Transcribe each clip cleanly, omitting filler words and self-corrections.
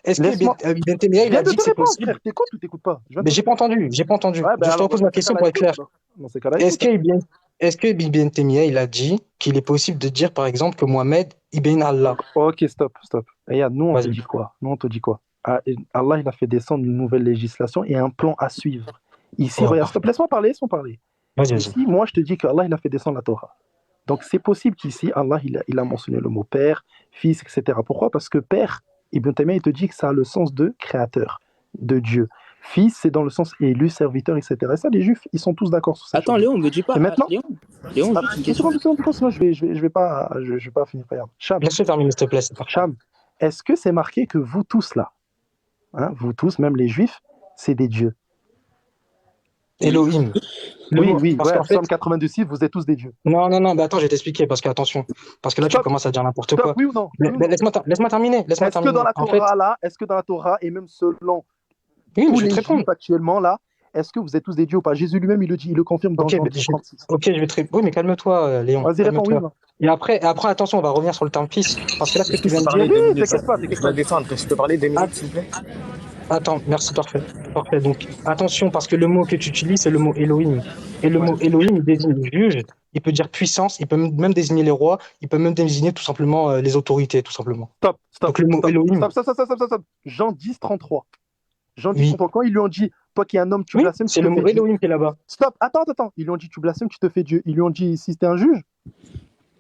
Est-ce que Laisse-moi. Ibn Taymiyyah, Je il viens a de dit te que c'est répondre, possible? frère. T'écoutes ou t'écoutes pas? Je viens de Mais te répondre. j'ai pas entendu. Ouais, ben Je te alors, repose ma dans ces question cas-là, pour être écoute. clair. Dans ces cas-là, Est-ce écoute. que est-ce que Ibn Taymiyyah, il a dit qu'il est possible de dire, par exemple, que Mohamed Ibn Allah? Donc, ok, stop, stop. Regarde, nous, on te Vas-y, dit quoi? Nous, on te dit quoi? Ah, Allah, il a fait descendre une nouvelle législation et un plan à suivre. Ici, ouais, regarde, parfait. stop, laisse-moi parler, laisse-moi parler. Vas-y, vas-y. Ici, moi, je te dis que Allah, il a fait descendre la Torah. Donc, c'est possible qu'ici, Allah, il a mentionné le mot père, fils, etc. Pourquoi? Parce que père, Ibn Taymiyyah, il te dit que ça a le sens de créateur, de Dieu. Fils, c'est dans le sens élu, serviteur, etc. Et ça, les juifs, ils sont tous d'accord sur cette Attends, chose-là. Léon, me dis Et pas. maintenant, Léon, ah, juste une deux question. secondes, deux secondes, deux secondes, sinon je vais pas finir. Regarde. Laisse-le terminer, s'il te plaît, c'est parfait. Cham, est-ce que c'est marqué que vous tous là, hein, vous tous, même les juifs, c'est des dieux? Oui. Elohim. Oui, oui, Parce ouais, qu'en fait, Psaume 92, vous êtes tous des dieux. non, bah attends, je vais t'expliquer, parce que attention, parce que là, tu Stop, commences à dire n'importe stop, quoi. oui ou non? Oui ou non? Laisse-moi terminer, laisse-moi Est-ce que dans terminer. la En fait, Torah là, est-ce que dans la Torah, et même selon oui, mais tous je vais te les répondre. juifs actuellement là, est-ce que vous êtes tous des dieux ou pas? Jésus lui-même, il le dit, il le confirme dans Ok, Jean 10, 36. je vais te répondre. Oui, mais calme-toi, Léon, Vas-y, réponds oui ou calme-toi. non? Et après, attention, on va revenir sur le terme fils, parce que là, ce que Est-ce que tu je viens peux de parler dire, deux Oui, minutes ça... t'inquiète pas, t'inquiète Je dois pas. descendre. Est-ce que je peux parler deux Ah, minutes, s'il vous plaît? attends, merci, parfait. Parfait. Donc, attention, parce que le mot que tu utilises, c'est le mot Elohim. Et le Ouais. mot Elohim, il désigne juge, il peut dire puissance, il peut même désigner les rois, il peut même désigner tout simplement les autorités, tout simplement. Stop, stop, Donc, le mot stop, Elohim, stop, stop, stop, stop, stop, stop. Jean 10, 33. Jean 10, oui. 33. Quand ils lui ont dit, toi qui es un homme, tu Oui, blasphèmes, tu c'est te le fais mot Dieu. Elohim qui est là-bas. Stop, attends, attends, attends. Ils lui ont dit, tu blasphèmes, tu te fais Dieu. Ils lui ont dit, si c'était un juge.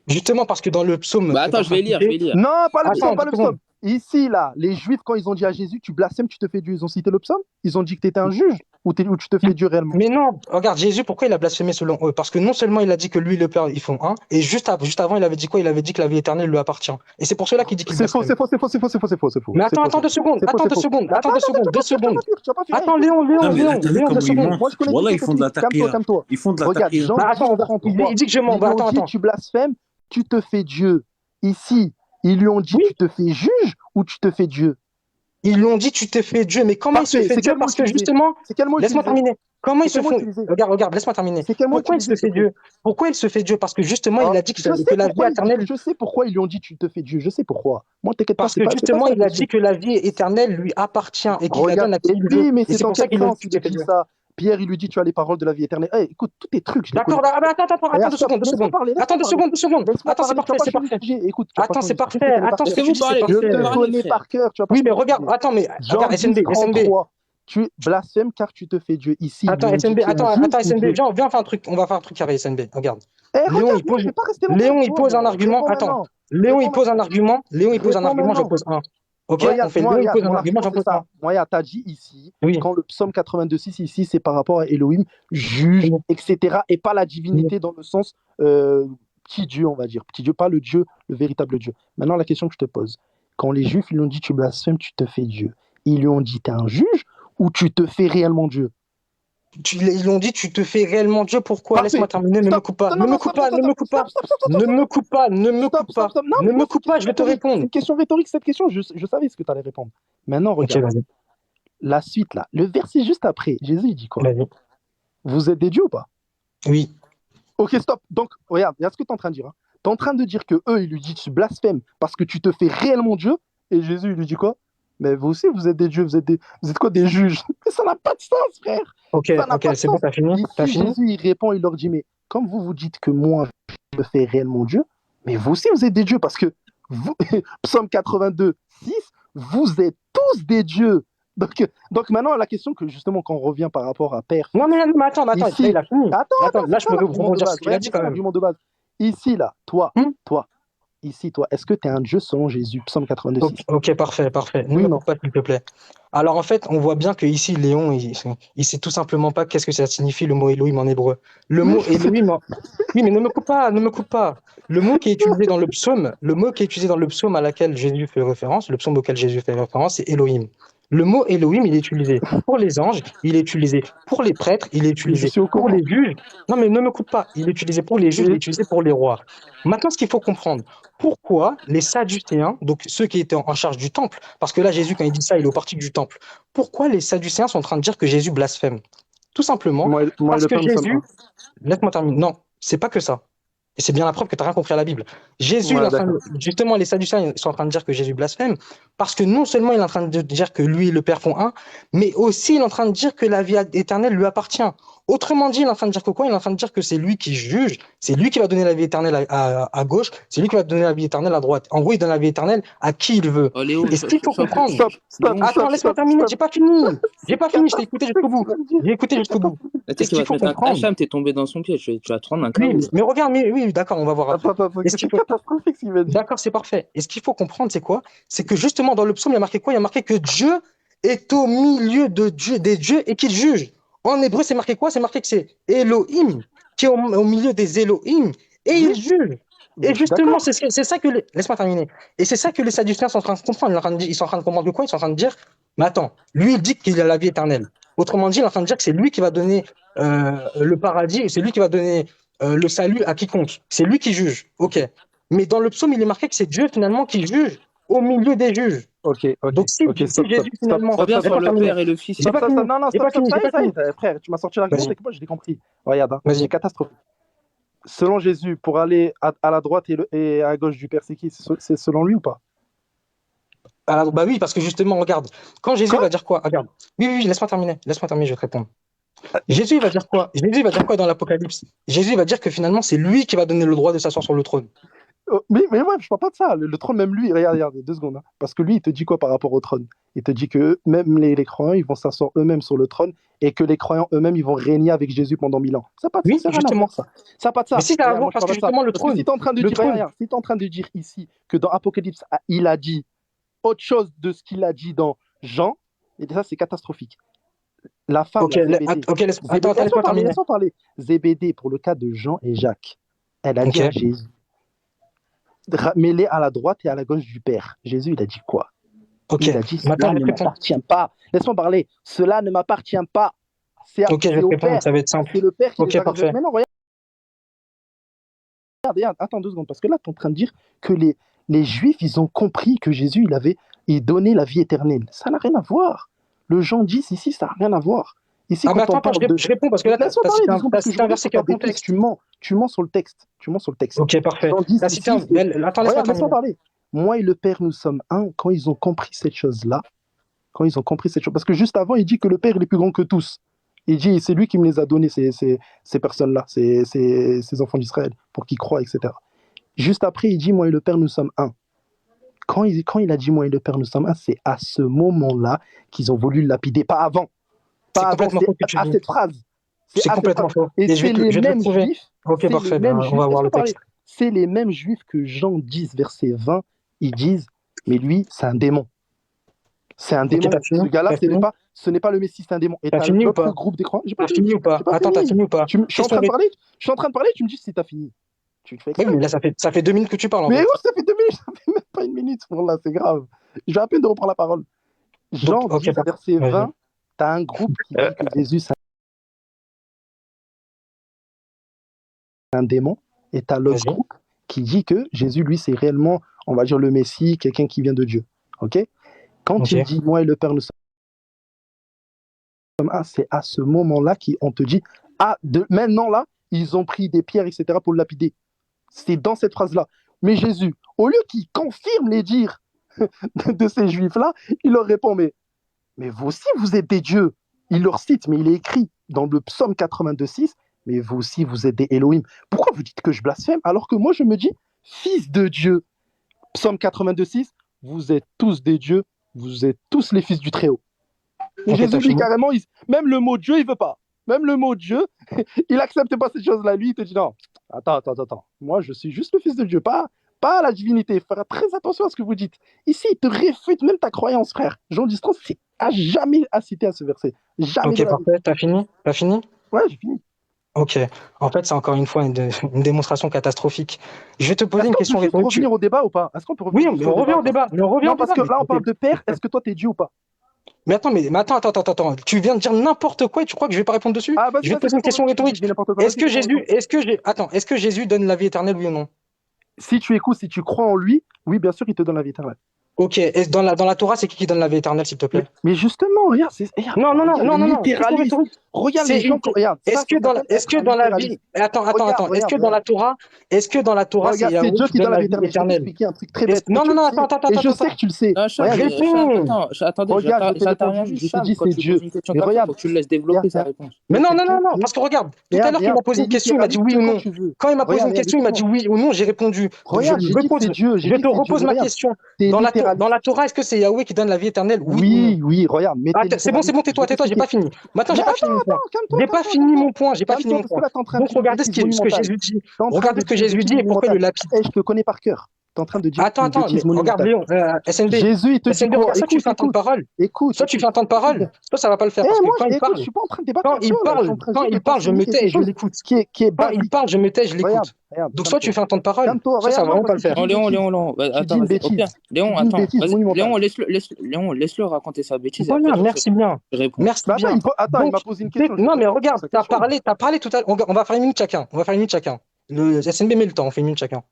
Justement, parce que dans le psaume Bah que tu es attends, en je train de vais lire, je citer, vais lire. Non, pas le psaume, attends, pas deux le secondes. psaume. Ici, là, les juifs, quand ils ont dit à Jésus, tu blasphèmes, tu te fais Dieu, ils ont cité le psaume? Ils ont dit que tu étais un juge ou tu te fais Dieu réellement? Mais non, regarde, Jésus, pourquoi il a blasphémé selon eux? Parce que non seulement il a dit que lui et le Père, ils font un, et juste avant, il avait dit quoi? Il avait dit que la vie éternelle lui appartient. Et c'est pour cela qu'il dit qu'il C'est faux, blasphème. c'est faux, c'est faux, c'est faux, c'est faux, c'est faux, c'est faux, Mais c'est attends, faux, attends c'est deux faux, secondes, c'est faux, attends c'est deux faux. secondes, Mais attends, attends deux attends, secondes, deux attends, tu vas secondes. pas fuir, tu vas pas fuir. Attends, Écoute, Léon, Non, mais Léon, t'as vu Léon, deux comme ils secondes. mentent? moi je connais Voilà, tout, ils font de la calme-toi, taquilla. calme-toi. Ils font de la Regarde, taquilla. Jean Bah 10, attends, il 33. dit que je mens. Ils lui Bah ont dit, attends. tu blasphèmes, tu te fais Dieu. Ici, ils lui ont dit, Oui, tu te fais juge ou tu te fais Dieu? ils lui ont dit tu t'es fait Dieu, mais comment il se Parfait, fait c'est Dieu? quel mot Parce que utilisé? justement, C'est quel mot laisse-moi utilisé? terminer. Comment ils C'est se quel mot font? utilisé? Regarde, laisse-moi terminer. C'est quel mot Pourquoi il se utilisé, s'il te fait plaît? Dieu? Pourquoi il se fait Dieu? Parce que justement, il Ah, a dit je sais que la vie pourquoi éternelle, je sais pourquoi ils lui ont dit tu te fais Dieu. Je sais pourquoi. Moi, t'inquiète pas, parce que c'est pas justement, ça la il a question. dit que la vie éternelle lui appartient et qu'il la Regarde, donne à et qui il veut. oui, mais Et c'est c'est dans pour ça quel qu'il lui a dit sens tu il lui t'es fait dit Dieu. ça? Pierre, il lui dit tu as les paroles de la vie éternelle. Eh, écoute, tous tes trucs, je les connais. D'accord, attends, Regarde, deux stop, secondes, deux laisse-moi secondes. parler, Attends, laisse-moi deux parler. secondes, deux secondes. Laisse-moi Attends, c'est parler, tu vas parfait, pas c'est changer de parfait. sujet. Écoute, tu vas pas Attends, changer c'est de sujet, je te parfait. connais par Attends, ce cœur. que tu Laissez-vous dis, c'est parler, Je laissez-le parfait. te parler, connais frère. par cœur, tu vas pas Oui, mais changer de regarde, sujet. attends, mais Jean regarde, 10, SNB, SNB. 33. Tu blasphèmes car tu te fais Dieu. Ici, ils lui Attends, ont dit SNB, tu es un attends, juge attends, ou SNB, Dieu. viens, on va faire un truc carré, SNB. Regarde. Eh, Léon, regarde, il moi, pose, je vais pas rester longtemps Léon, avec il toi, pose un moi. argument. Réponds Attends. maintenant. Léon, il Réponds pose un maintenant. argument. Léon, il pose un Réponds argument, j'en maintenant. pose un. Ok, on Regarde, fait Léon, il pose un mon argument, argument, j'en c'est pose un. ça. Moi, t'as dit ici, Oui. quand le psaume 82, ici, c'est par rapport à Elohim, juge, Oui. etc., et pas la Oui. divinité dans le sens petit Dieu, on va dire. Petit Dieu, pas le Dieu, le véritable Dieu. Maintenant, la question que je te pose, quand les Juifs, ils lui ont dit, tu blasphèmes, tu te fais Dieu, ils lui ont dit, t'es un juge ou tu te fais réellement Dieu? Ils l'ont dit, tu te fais réellement Dieu. Pourquoi? Laisse-moi Parfait. terminer, ne me Stop. coupe pas. Non, Ne non, me non, coupe stop, pas, stop, ne me stop, coupe stop, pas. stop, stop, stop, Ne stop. me coupe pas, ne me Stop, coupe stop, pas. stop. Non, Ne mais me moi, c'est une coupe pas, question je vais te rhétorique. C'est répondre. une question rhétorique, cette question. Je savais ce que tu allais répondre. Maintenant, Ok, regarde. vas-y. La suite, là. Le verset juste après. Jésus, il dit quoi? Vas-y. Vous êtes des dieux ou pas? Oui. Ok, stop. Donc, regarde, regarde ce que tu es en train de dire. Tu es en train de dire que eux, ils lui disent tu blasphèmes parce que tu te fais réellement Dieu. Et Jésus, il lui dit quoi? Mais vous aussi, vous êtes des dieux, vous êtes quoi, des juges? Mais ça n'a pas de sens, frère. Ok, Ça n'a ok, pas de c'est bon, sens. t'as fini? T'as Ici, fini? Jésus, il répond, il leur dit, mais comme vous dites que moi, je me fais réellement Dieu, mais vous aussi, vous êtes des dieux parce que vous, Psaume 82, 6, vous êtes tous des dieux. Donc maintenant, la question que justement, quand on revient par rapport à Père, Non, Fils, mais attends, là, ici, il a fini. attends, Attends, là, c'est je ça peux l'argument de rebondir sur base. ce qu'il a Regarde, dit c'est quand ça même. l'argument de base. Ici, là, toi, Hmm. ici, toi, est-ce que tu es un Dieu selon Jésus, Psaume 82, Ok, 6? ok, parfait, parfait. Ne Oui me ou non? coupe pas, s'il te plaît. Alors, en fait, on voit bien que ici, Léon, il sait tout simplement pas qu'est-ce que ça signifie le mot Elohim en hébreu. Le Mais mot Elohim, oui, mais ne me coupe pas, ne me coupe pas. Le mot qui est utilisé dans le psaume, le mot qui est utilisé dans le psaume à laquelle Jésus fait référence, le psaume auquel Jésus fait référence, c'est Elohim. Le mot Elohim, il est utilisé pour les anges, il est utilisé pour les prêtres, il est je utilisé suis au pour courant. les juges. Non, mais ne me coupe pas. Il est utilisé pour les juges, il est Et- utilisé pour les rois. Maintenant, ce qu'il faut comprendre, pourquoi les Sadducéens, donc ceux qui étaient en charge du temple, parce que là, Jésus, quand il dit ça, il est au parti du temple, pourquoi les Sadducéens sont en train de dire que Jésus blasphème? Tout simplement moi et parce le que Père, nous sommes Jésus, un. laisse-moi terminer. Non, c'est pas que ça. Et c'est bien la preuve que tu n'as rien compris à la Bible. Jésus, il est Ouais, en train d'accord. justement, les Sadducéens ils sont en train de dire que Jésus blasphème, parce que non seulement il est en train de dire que lui et le Père font un, mais aussi il est en train de dire que la vie éternelle lui appartient. Autrement dit, il est en train de dire que quoi? Il est en train de dire que c'est lui qui juge, c'est lui qui va donner la vie éternelle à gauche, c'est lui qui va donner la vie éternelle à droite. En gros, il donne la vie éternelle à qui il veut. Oh, Léon, Et ce qu'il faut comprendre, Stop, attends, laisse-moi terminer, j'ai pas fini. J'ai pas fini, je t'ai écouté jusqu'au bout. J'ai écouté jusqu'au bout. tu Et sais ce qu'il qu'il va te faut mettre un comprendre, Hacham, t'es tombé dans son piège. Tu vas te prendre un oui, KO. mais regarde, mais oui, d'accord, on va voir après. Attends, Et ce qu'il c'est faut, catastrophique ce qu'il m'a dit. d'accord, c'est parfait. Et ce qu'il faut comprendre, c'est quoi? C'est que justement, dans le psaume, il y a marqué quoi? Il y a marqué que Dieu est au milieu de Dieu, des dieux et qu'il juge. En hébreu, c'est marqué quoi? C'est marqué que c'est Elohim qui est au milieu des Elohim et il Oui, juge. mais Et je suis justement, d'accord. c'est ça que laisse-moi terminer. Et c'est ça que les Sadducéens sont en train de comprendre. Ils sont en train de comprendre quoi? Ils sont en train de dire, mais attends, lui, il dit qu'il a la vie éternelle. Autrement dit, il est en train de dire que c'est lui qui va donner le paradis et c'est lui qui va donner le salut à quiconque. C'est lui qui juge. Ok. Mais dans le psaume, il est marqué que c'est Dieu finalement qui juge au milieu des juges. Ok, Donc si Jésus finalement, Reviens sur laisse-moi le terminer. Père et le Fils. J'ai pas fini. Non, non, J'ai pas fini. ça J'ai y est, pas fini. frère, tu m'as sorti l'argument, Vas-y. c'est que moi je l'ai compris. Regarde, hein, Vas-y. c'est catastrophique. Selon Jésus, pour aller à la droite et à gauche du Père, c'est qui? C'est selon lui ou pas? Alors, bah oui, parce que justement, regarde, quand Jésus Quoi? va dire quoi? Regarde. Oui, oui, oui, laisse-moi terminer. Laisse-moi terminer, je vais te répondre. Jésus il va dire quoi? Jésus il va dire quoi dans l'Apocalypse? Jésus il va dire que finalement, c'est lui qui va donner le droit de s'asseoir sur le trône. Oh, mais moi, je parle pas de ça. Le trône, même lui, regarde, 2 secondes, hein. Parce que lui, il te dit quoi par rapport au trône? Il te dit que même les croyants, ils vont s'asseoir eux-mêmes sur le trône et que les croyants eux-mêmes, ils vont régner avec Jésus pendant 1000 ans. Ça n'a pas de Oui, sens, ça n'a rien à justement. voir, ça. Ça n'a pas de Mais ça. si ça a à Regarde, voir, moi, je parce parle que pas de ça. justement, le Parce que si trône, tu es en train de le dire, regarde, trône, regarde, si tu es en train de dire ici que dans Apocalypse, il a dit autre chose de ce qu'il a dit dans Jean, et ça, c'est catastrophique. La femme, ok, la Zébédée. ok, attends, attends, laisse-moi terminer. Laisse-moi parler. Zébédée, pour le cas de Jean et Jacques, elle a dit Ok, à Jésus, mêlé à la droite et à la gauche du Père. Jésus, il a dit quoi? ok. Il a dit, Maintenant, cela je vais ne te répondre. m'appartient pas. Laisse-moi parler. Cela ne m'appartient pas. Ok, je vais te au répondre, Père. ça va être simple. C'est le Père qui les Ok, a révélés. parfait. Mais non, regarde, attends 2 secondes. Parce que là, tu es en train de dire que les Juifs, ils ont compris que Jésus, il donnait la vie éternelle. Ça n'a rien à voir. Le Jean 10, ici, ça n'a rien à voir. Ici, Ah, mais quand on attends, parle de... je réponds parce que là, Laisse-moi parler 2 secondes, t'as parce que je cité un reviens verset sur qui est ta en bêtise. contexte. Tu mens sur le texte. Tu mens sur le texte. Ok, parfait. Jean 10, T'as cité un... ici, Attends, laisse-moi regarde, laisse-moi terminer. parler. Moi et le Père, nous sommes un. Quand ils ont compris cette chose-là, parce que juste avant, il dit que le Père il est plus grand que tous. Il dit, c'est lui qui me les a donnés, ces personnes-là, ces enfants d'Israël, pour qu'ils croient, etc. Juste après, il dit, moi et le Père, nous sommes un. Quand il a dit, moi et le Père, nous sommes un, c'est à ce moment-là qu'ils ont voulu le lapider, pas avant. C'est Pas avant, complètement c'est faux ce que tu à dis. cette phrase. C'est À cette complètement phrase. faux. Et Et c'est les je vais te le mêmes prouver. juifs, Ok, parfait. Ben, on va voir le texte. c'est les mêmes juifs que Jean 10, verset 20, ils disent, mais lui, c'est un démon. C'est un Ok, démon. t'as fini? Ce gars-là, T'as fini? ce n'est pas le Messie, c'est un démon. Et T'as t'as fini ou l'autre pas? groupe des croyants. J'ai pas T'as fini. fini ou pas? J'ai pas Attends, t'as fini. fini ou pas? Je suis en train de parler. Je suis en train de parler. Tu me dis si t'as fini. Tu te fais Oui, exprès. mais là, ça fait 2 minutes que tu parles, en Mais fait. où ça fait 2 minutes? Ça fait même pas 1 minute. Pour là, c'est grave. Je vais à peine de reprendre la parole. Jean Donc, ok, 10, verset vas-y. 20. T'as un groupe qui dit que Jésus, c'est un démon. Et t'as l'autre Vas-y. groupe qui dit que Jésus, lui, c'est réellement, on va dire, le Messie, quelqu'un qui vient de Dieu. Ok? Quand Ok. il dit, moi et le Père, nous sommes un, c'est à ce moment-là qu'on te dit, maintenant là, ils ont pris des pierres, etc., pour le lapider. C'est dans cette phrase-là. Mais Jésus, au lieu qu'il confirme les dires de ces juifs-là, il leur répond, mais vous aussi, vous êtes des dieux. Il leur cite, mais il est écrit dans le psaume 82:6, mais vous aussi, vous êtes des Elohim. Pourquoi vous dites que je blasphème alors que moi, je me dis, fils de Dieu. Psaume 82:6, vous êtes tous des dieux, vous êtes tous les fils du Très-Haut. Et Ok, Jésus t'as dit fini? carrément, même le mot Dieu, il veut pas. Même le mot Dieu, il n'accepte pas cette chose-là. Lui, il te dit non, attends. Moi, je suis juste le fils de Dieu, pas la divinité. Faire très attention à ce que vous dites. Ici, il te réfute même ta croyance, frère. Jean 10:30, c'est à jamais à citer à ce verset. Jamais Ok, de la vie. parfait. T'as fini? T'as fini? Ouais, j'ai fini. Ok. En fait, c'est encore une fois une démonstration catastrophique. Je vais te poser Est-ce une qu'on peut question juste rhétorique. revenir au débat ou pas? Est-ce qu'on peut Oui, revenir mais juste on au revient débat au débat. Mais on revient Non, au parce débat. que là, on parle de père. Est-ce que toi, t'es Dieu ou pas? Mais attends. Tu viens de dire n'importe quoi et tu crois que je vais pas répondre dessus? Ah, vas-y, Je vais te poser une question rhétorique. Est-ce que Jésus donne la vie éternelle, oui ou non? Si tu écoutes, si tu crois en lui, oui, bien sûr, il te donne la vie éternelle. Ok, et dans la Torah, c'est qui donne la vie éternelle, s'il te plaît? Mais justement, regarde, regarde, Non, non, non, regarde non, le non, non. littéralisme. Regarde les C'est gens, une- regarde, ça s'appelle Est-ce être que un dans la littéraliste. vie, attends, Regarde, est-ce que dans regarde. la Torah, c'est Regarde, c'est Yahweh Dieu qui qui donne donne la la vie vie éternelle. Je vais éternelle? t'expliquer un truc très bête. Et Non, tu non, le non, sais. attends, Et je sais attends. que tu le sais. Non, Cham, Regarde, Réponds. attendez, regarde, je te j'interviens réponds. juste, Je te Cham. dis, Quand c'est tu Dieu. poses une question Mais comme ça, il regarde, faut que tu le laisses développer sa regarde, réponse. il y Mais a non, non, quelqu'un non, non, qui est. parce que regarde, tout à l'heure, il m'a posé T'es une question, il m'a dit oui littéraliste ou quand non. tu veux. Quand il m'a posé une Regarde, question, il m'a dit écoute-moi. oui ou non, j'ai répondu. Donc Regarde, j'ai dit que c'est Dieu. J'ai je dit te que c'est Dieu. repose Mais ma regarde, question. t'es Dans littéraliste. la Torah, est-ce que c'est Yahweh qui donne la vie éternelle? Oui ou non? Oui, regarde, mais Ah, t'es c'est bon, littéraliste. Je tais-toi, vais j'ai pas t'expliquer. fini. Maintenant, Mais j'ai pas fini mon point. calme-toi, J'ai pas calme-toi, fini calme-toi. mon point, j'ai pas fini Calme-toi, mon parce que point. là, t'es en train de Donc, dire une regardez bêtise ce que monumentale. Jésus dit. T'es en train de Regardez ce que dire une Jésus bêtise dit et pourquoi il le monumentale. lapide. Eh, je te connais par cœur. T'es en train de dire une Attends, mais bêtise regarde, monumentale. Léon, SNB. Jésus, il te dit SNB, quoi? regarde, soit tu Écoute, fais un temps de écoute, parole, écoute, soit tu fais écoute, un temps de écoute parole, bien. soit ça va pas le faire. Eh, Parce que moi, quand il écoute, je parle, suis pas en train de débattre avec toi, là. Je suis en train quand juste de il parle, je t'enseigner me quelque tais et je chose l'écoute. qui est Quand il basique. parle, je me tais, je Regarde, l'écoute. regarde, Donc, soit tu calme-toi. fais un temps de parole, Calme-toi, soit ça va regarde-moi, vraiment pas parce le que tu faire. dis une bêtise. Léon, Tu dis attends, une vas-y, au bêtise. pire. Léon, Tu dis une attends, bêtise vas-y, monumentale. Léon, laisse-le raconter sa bêtise et Voilà, après, merci bien. je réponds. Merci Mais attends, bien. attends, il Donc, m'a posé une question. Je vais non, mais répondre à regarde, sa question. t'as parlé tout à l'heure. On va faire une minute chacun. On va faire une minute chacun. Le SNB met le temps, on fait une minute chacun.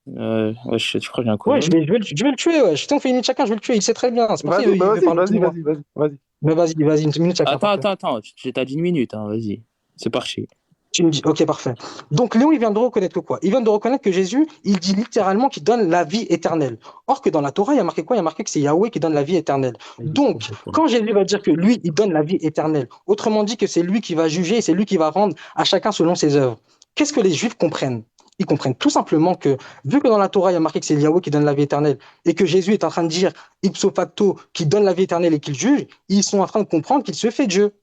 Ouais, tu crois que j'ai un Ouais, couillon? je vais le tuer, ouais. Si on fait une minute chacun, je vais le tuer. Il sait très bien. C'est pour ça Vas-y, qu'il bah veut parler tout moi. vas-y. Mais vas-y, une minute chacun. Parfait. Attends, t'as dit une minute, hein, vas-y. C'est parti. Tu me dis, ok, parfait. Donc, Léon, il vient de reconnaître que quoi? Il vient de reconnaître que Jésus, il dit littéralement qu'il donne la vie éternelle. Or que dans la Torah, il y a marqué quoi? Il y a marqué que c'est Yahweh qui donne la vie éternelle. Donc, quand Jésus va dire que lui, il donne la vie éternelle, autrement dit que c'est lui qui va juger et c'est lui qui va rendre à chacun selon ses œuvres, qu'est-ce que les Juifs comprennent? Ils comprennent tout simplement que, vu que dans la Torah, il y a marqué que c'est Yahweh qui donne la vie éternelle et que Jésus est en train de dire ipso facto qu'il donne la vie éternelle et qu'il juge, ils sont en train de comprendre qu'il se fait Dieu.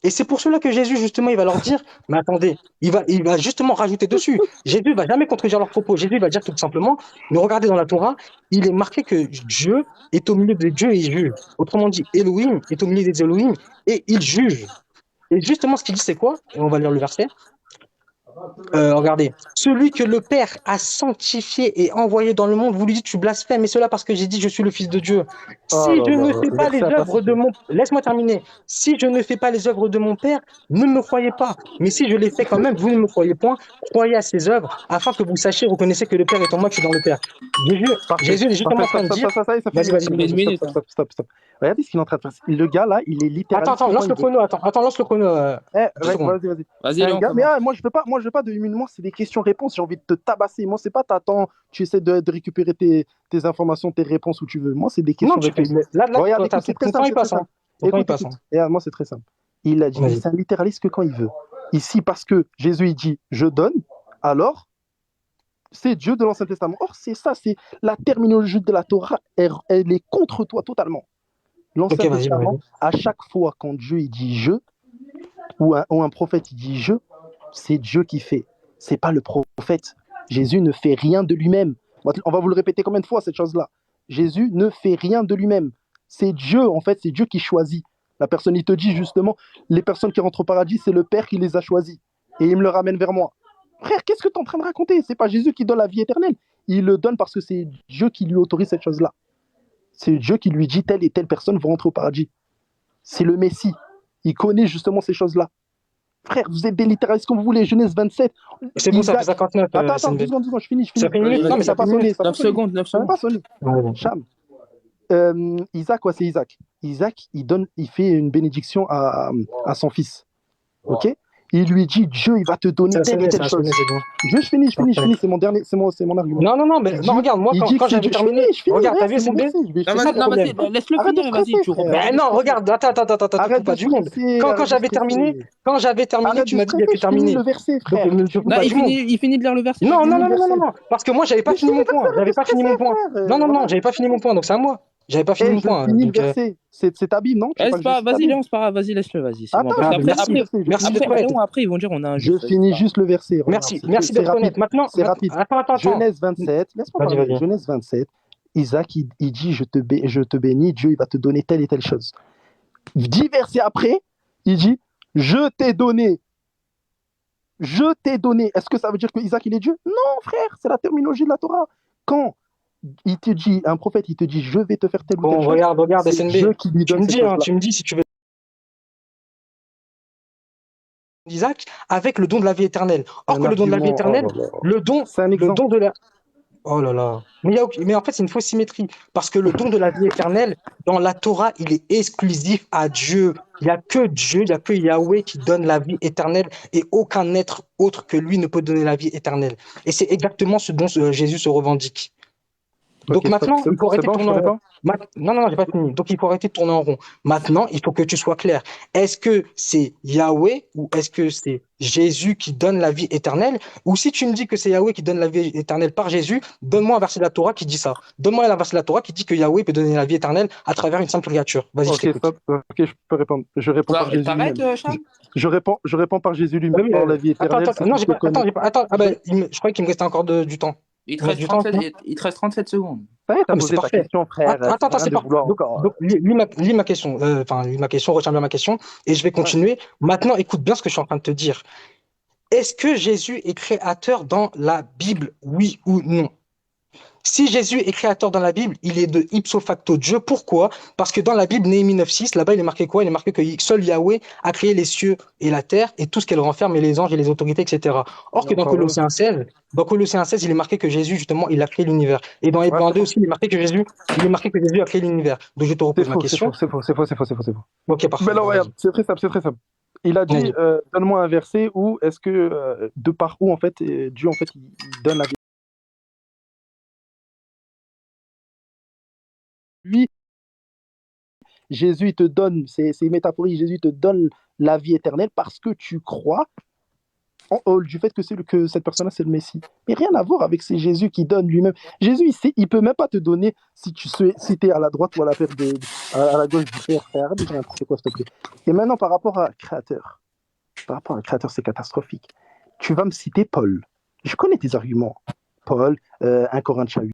Et c'est pour cela que Jésus, justement, il va leur dire, mais attendez, il va justement rajouter dessus. Jésus va jamais contredire leurs propos. Jésus va dire tout simplement, mais regardez dans la Torah, il est marqué que Dieu est au milieu des dieux et il juge. Autrement dit, Elohim est au milieu des Elohim et il juge. Et justement, ce qu'il dit, c'est quoi? Et on va lire le verset. Regardez, celui que le Père a sanctifié et envoyé dans le monde, vous lui dites tu blasphèmes, et cela parce que j'ai dit je suis le Fils de Dieu. Oh Si là je là, ne fais pas les verset à œuvres de passer. mon... Laisse-moi terminer. Si je ne fais pas les œuvres de mon Père, ne me croyez pas. Mais si je les fais quand même, vous ne me croyez point. Croyez à ses œuvres, afin que vous sachiez, reconnaissez que le Père est en moi, que je suis dans le Père. Parfait. Jésus est justement en train de dire... Ça, y est, ça fait Vas-y, une vas-y, minute. Une minute, Stop. Regardez ce qu'il est en train de faire. Le gars là, il est littéraliste. Attends, lance le chrono, lance le chrono. Eh, 2 secondes. vas-y. Vas-y, C'est un Léon, gars, mais commence. moi je veux pas de 1 minute, moi c'est des questions-réponses, j'ai envie de te tabasser. Moi c'est pas t'attends, tu essaies de récupérer tes informations, tes réponses où tu veux. Moi c'est des Non, tu questions-réponses. fais... Là, Regarde, écoute, c'est ton très temps, simple, il passe. Hein. Ton temps, il passe. Écoute. Regarde, moi c'est très simple. Il a dit, Vas-y. c'est un littéraliste que quand il veut. Ici, parce que Jésus il dit je donne, alors c'est Dieu de l'Ancien Testament. Or, c'est ça, c'est la terminologie de la Torah, elle est contre toi totalement. L'Ancien Ok, Testament, vas-y. à chaque fois quand Dieu il dit je, ou un prophète il dit je, c'est Dieu qui fait. C'est pas le prophète. Jésus ne fait rien de lui-même. On va vous le répéter combien de fois cette chose-là. Jésus ne fait rien de lui-même. C'est Dieu, en fait, c'est Dieu qui choisit. La personne, il te dit justement, les personnes qui rentrent au paradis, c'est le Père qui les a choisis. Et il me le ramène vers moi. Frère, qu'est-ce que tu es en train de raconter? C'est pas Jésus qui donne la vie éternelle. Il le donne parce que c'est Dieu qui lui autorise cette chose-là. C'est Dieu qui lui dit telle et telle personne vont rentrer au paradis. C'est le Messie. Il connaît justement ces choses-là. Frère, vous êtes des littéralistes comme vous voulez. Genèse 27. C'est bon, ça fait 59. Attends, SNB. 2 secondes, je finis. Ça fait une minute. Non, mais ça ça n'a pas fait une sonné. minute. 9 secondes, 9 Ça n'a secondes. pas sonné. Ouais. Cham. Isaac, c'est Isaac. Isaac, il fait une bénédiction à son fils. Ok? Il lui dit, Dieu, il va te donner Ça a telle sonné, et ça telle a chose. sonné, c'est bon. Je finis. C'est mon dernier, c'est mon argument. Non, mais non, regarde, moi, quand j'avais terminé, regarde, t'as vu, c'est mon SNB? verset. Non, vas-y, laisse-le Arrête de finir, vas-y, stresser, tu frère. reprends. Mais non, regarde, attends, tu Arrête coupes pas de du monde. stresser. Quand j'avais terminé, Arrête tu de m'as dit qu'il stresser, avait je finis terminé. le verset, Donc, frère. ne te coupe Non, pas du monde. il finit de lire le verset. Non, finis le verset. parce que moi, j'avais pas Mais fini je mon finis le point. verset, J'avais pas fini mon point. frère. Non, Voilà. j'avais pas fini mon point, donc c'est à moi. J'avais pas fini mon Je point. finis le Donc, verset. C'est ta Bible, non? Tu veux pas que je cite ta Vas-y, Bible? Léon, c'est pas grave, vas-y, laisse-le, vas-y. C'est bon. Attends, Parce Ah, qu'après, merci. je finis le verset. Léon, après, ils vont dire on a un Je juste. finis juste le verset. Regarde, Merci c'est d'être rapide. honnête. Maintenant, C'est rapide. attends. Genèse 27, laisse-moi Vas-y, parler. vas-y. Genèse 27, Isaac, il dit je te bénis, Dieu il va te donner telle et telle chose. 10 versets après, il dit je t'ai donné. Je t'ai donné. Est-ce que ça veut dire que Isaac il est Dieu? Non, frère, c'est la terminologie de la Torah. Quand il te dit, un prophète, il te dit je vais te faire telle ou telle Bon, chose, regarde, c'est SNB. Dieu qui lui Tu donne me cette dis, chose-là. tu me dis si tu veux. Isaac avec le don de la vie éternelle. Or que le don de la vie éternelle, oh là là. le don C'est un exemple. de la... Oh là là. Mais en fait, c'est une fausse symétrie. Parce que le don de la vie éternelle, dans la Torah, il est exclusif à Dieu. Il n'y a que Dieu, il n'y a que Yahweh qui donne la vie éternelle et aucun être autre que lui ne peut donner la vie éternelle. Et c'est exactement ce dont Jésus se revendique. Ok, Donc stop. maintenant, il faut C'est arrêter de bon, je tourner peux en rond. répondre? Non, non, non, j'ai pas fini. Donc il faut arrêter de tourner en rond. Maintenant, il faut que tu sois clair. Est-ce que c'est Yahweh ou est-ce que c'est Jésus qui donne la vie éternelle? Ou si tu me dis que c'est Yahweh qui donne la vie éternelle par Jésus, donne-moi un verset de la Torah qui dit ça. Donne-moi un verset de la Torah qui dit que Yahweh peut donner la vie éternelle à travers une simple créature. Vas-y, je Ok, t'écoute. stop. Ok, je peux répondre. Je réponds par Jésus T'arrêtes, lui-même. Charles? Je réponds par Jésus Ah lui-même. oui, Dans la vie attends, éternelle, attends, c'est non, qu'il j'ai te pas, attends, connaît. attends, ah Je... ben, je croyais qu'il me restait encore du temps. Il te Il me reste reste du temps, 37, non? il te reste 37 secondes. Ça y est, t'as Ah, mais c'est posé ta parfait. question, frère. Attends, Ça attends, sert à rien c'est de parfait. vouloir Donc, encore. donc lis ma question. Enfin, lis ma question, retiens bien ma question. Et je vais Ouais. continuer. Maintenant, écoute bien ce que je suis en train de te dire. Est-ce que Jésus est créateur dans la Bible, oui ou non? Si Jésus est créateur dans la Bible, il est de ipso facto Dieu. Pourquoi? Parce que dans la Bible, Néhémie 9:6, là-bas, il est marqué quoi? Il est marqué que seul Yahweh a créé les cieux et la terre et tout ce qu'elle renferme, et les anges et les autorités, etc. Or que Non, pas vrai. Dans Colossiens 16, il est marqué que Jésus, justement, il a créé l'univers. Et dans Ouais, Hébreux c'est 2 faux. aussi, il est marqué que Jésus a créé l'univers. Donc je te C'est repose ma faux, c'est question. faux, c'est faux, c'est faux, c'est faux, c'est faux, c'est faux. Ok, Mais parfait. non, Bah, regarde, vas-y. c'est très simple, c'est très simple. Il a dit, Vas-y. donne-moi un verset où est-ce que, de par où, en fait, Dieu, en fait, il donne la vie. Lui, Jésus, il te donne, c'est métaphorique, Jésus te donne la vie éternelle parce que tu crois du fait que, que cette personne-là, c'est le Messie. Mais rien à voir avec c'est Jésus qui donne lui-même. Jésus, il peut même pas te donner si tu si es à la droite ou à la, à la gauche du Père. Frère, arrête de dire n'importe quoi, s'il te plaît. Et maintenant, par rapport à Créateur, c'est catastrophique. Tu vas me citer Paul. Je connais tes arguments. Paul, 1 Corinthiens 8.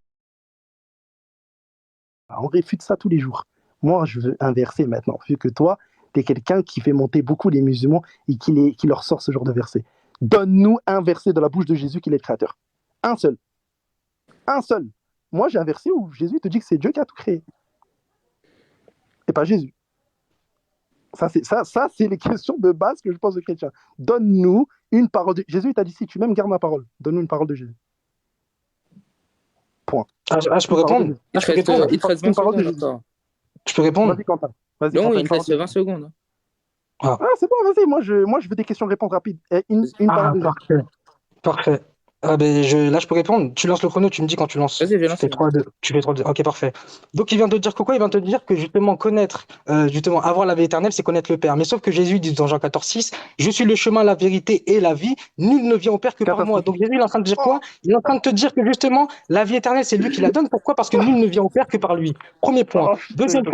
On réfute ça tous les jours. Moi, je veux inverser maintenant, vu que toi, tu es quelqu'un qui fait monter beaucoup les musulmans et qui leur sort ce genre de verset. Donne-nous un verset de la bouche de Jésus qu'il est créateur. Un seul. Un seul. Moi, j'ai un verset où Jésus te dit que c'est Dieu qui a tout créé. Et pas Jésus. Ça, c'est les questions de base que je pose aux chrétiens. Donne-nous une parole de Jésus. Il t'a dit si tu m'aimes, garde ma parole. Donne-nous une parole de Jésus. Point. Je peux Une parole de répondre? Jésus. Il te reste, il te reste 20 Une parole de secondes Jésus. encore. Je peux répondre? Vas-y, Quentin. Vas-y, Non, Quentin, il une te reste parole de 20 Jésus. secondes. Ah, Ah, c'est bon, vas-y. Moi, je veux des questions réponses rapides. Une parole de Jésus. parfait. Parfait. Ah ben là, je peux répondre. Tu lances le chrono, tu me dis quand tu lances. Vas-y, viens Tu fais lancer. 3, 2. Tu fais 3, 2. Ok, parfait. Donc, il vient de te dire que quoi? Il vient de te dire que justement, justement, avoir la vie éternelle, c'est connaître le Père. Mais sauf que Jésus dit dans Jean 14:6, je suis le chemin, la vérité et la vie. Nul ne vient au Père que par moi. Donc, Catastrophique. Jésus, il est en train de dire Oh, quoi? Il est en train de te dire que justement, la vie éternelle, c'est lui qui la donne. Pourquoi? Parce que nul ne vient au Père que par lui. Premier point. oh, Deuxième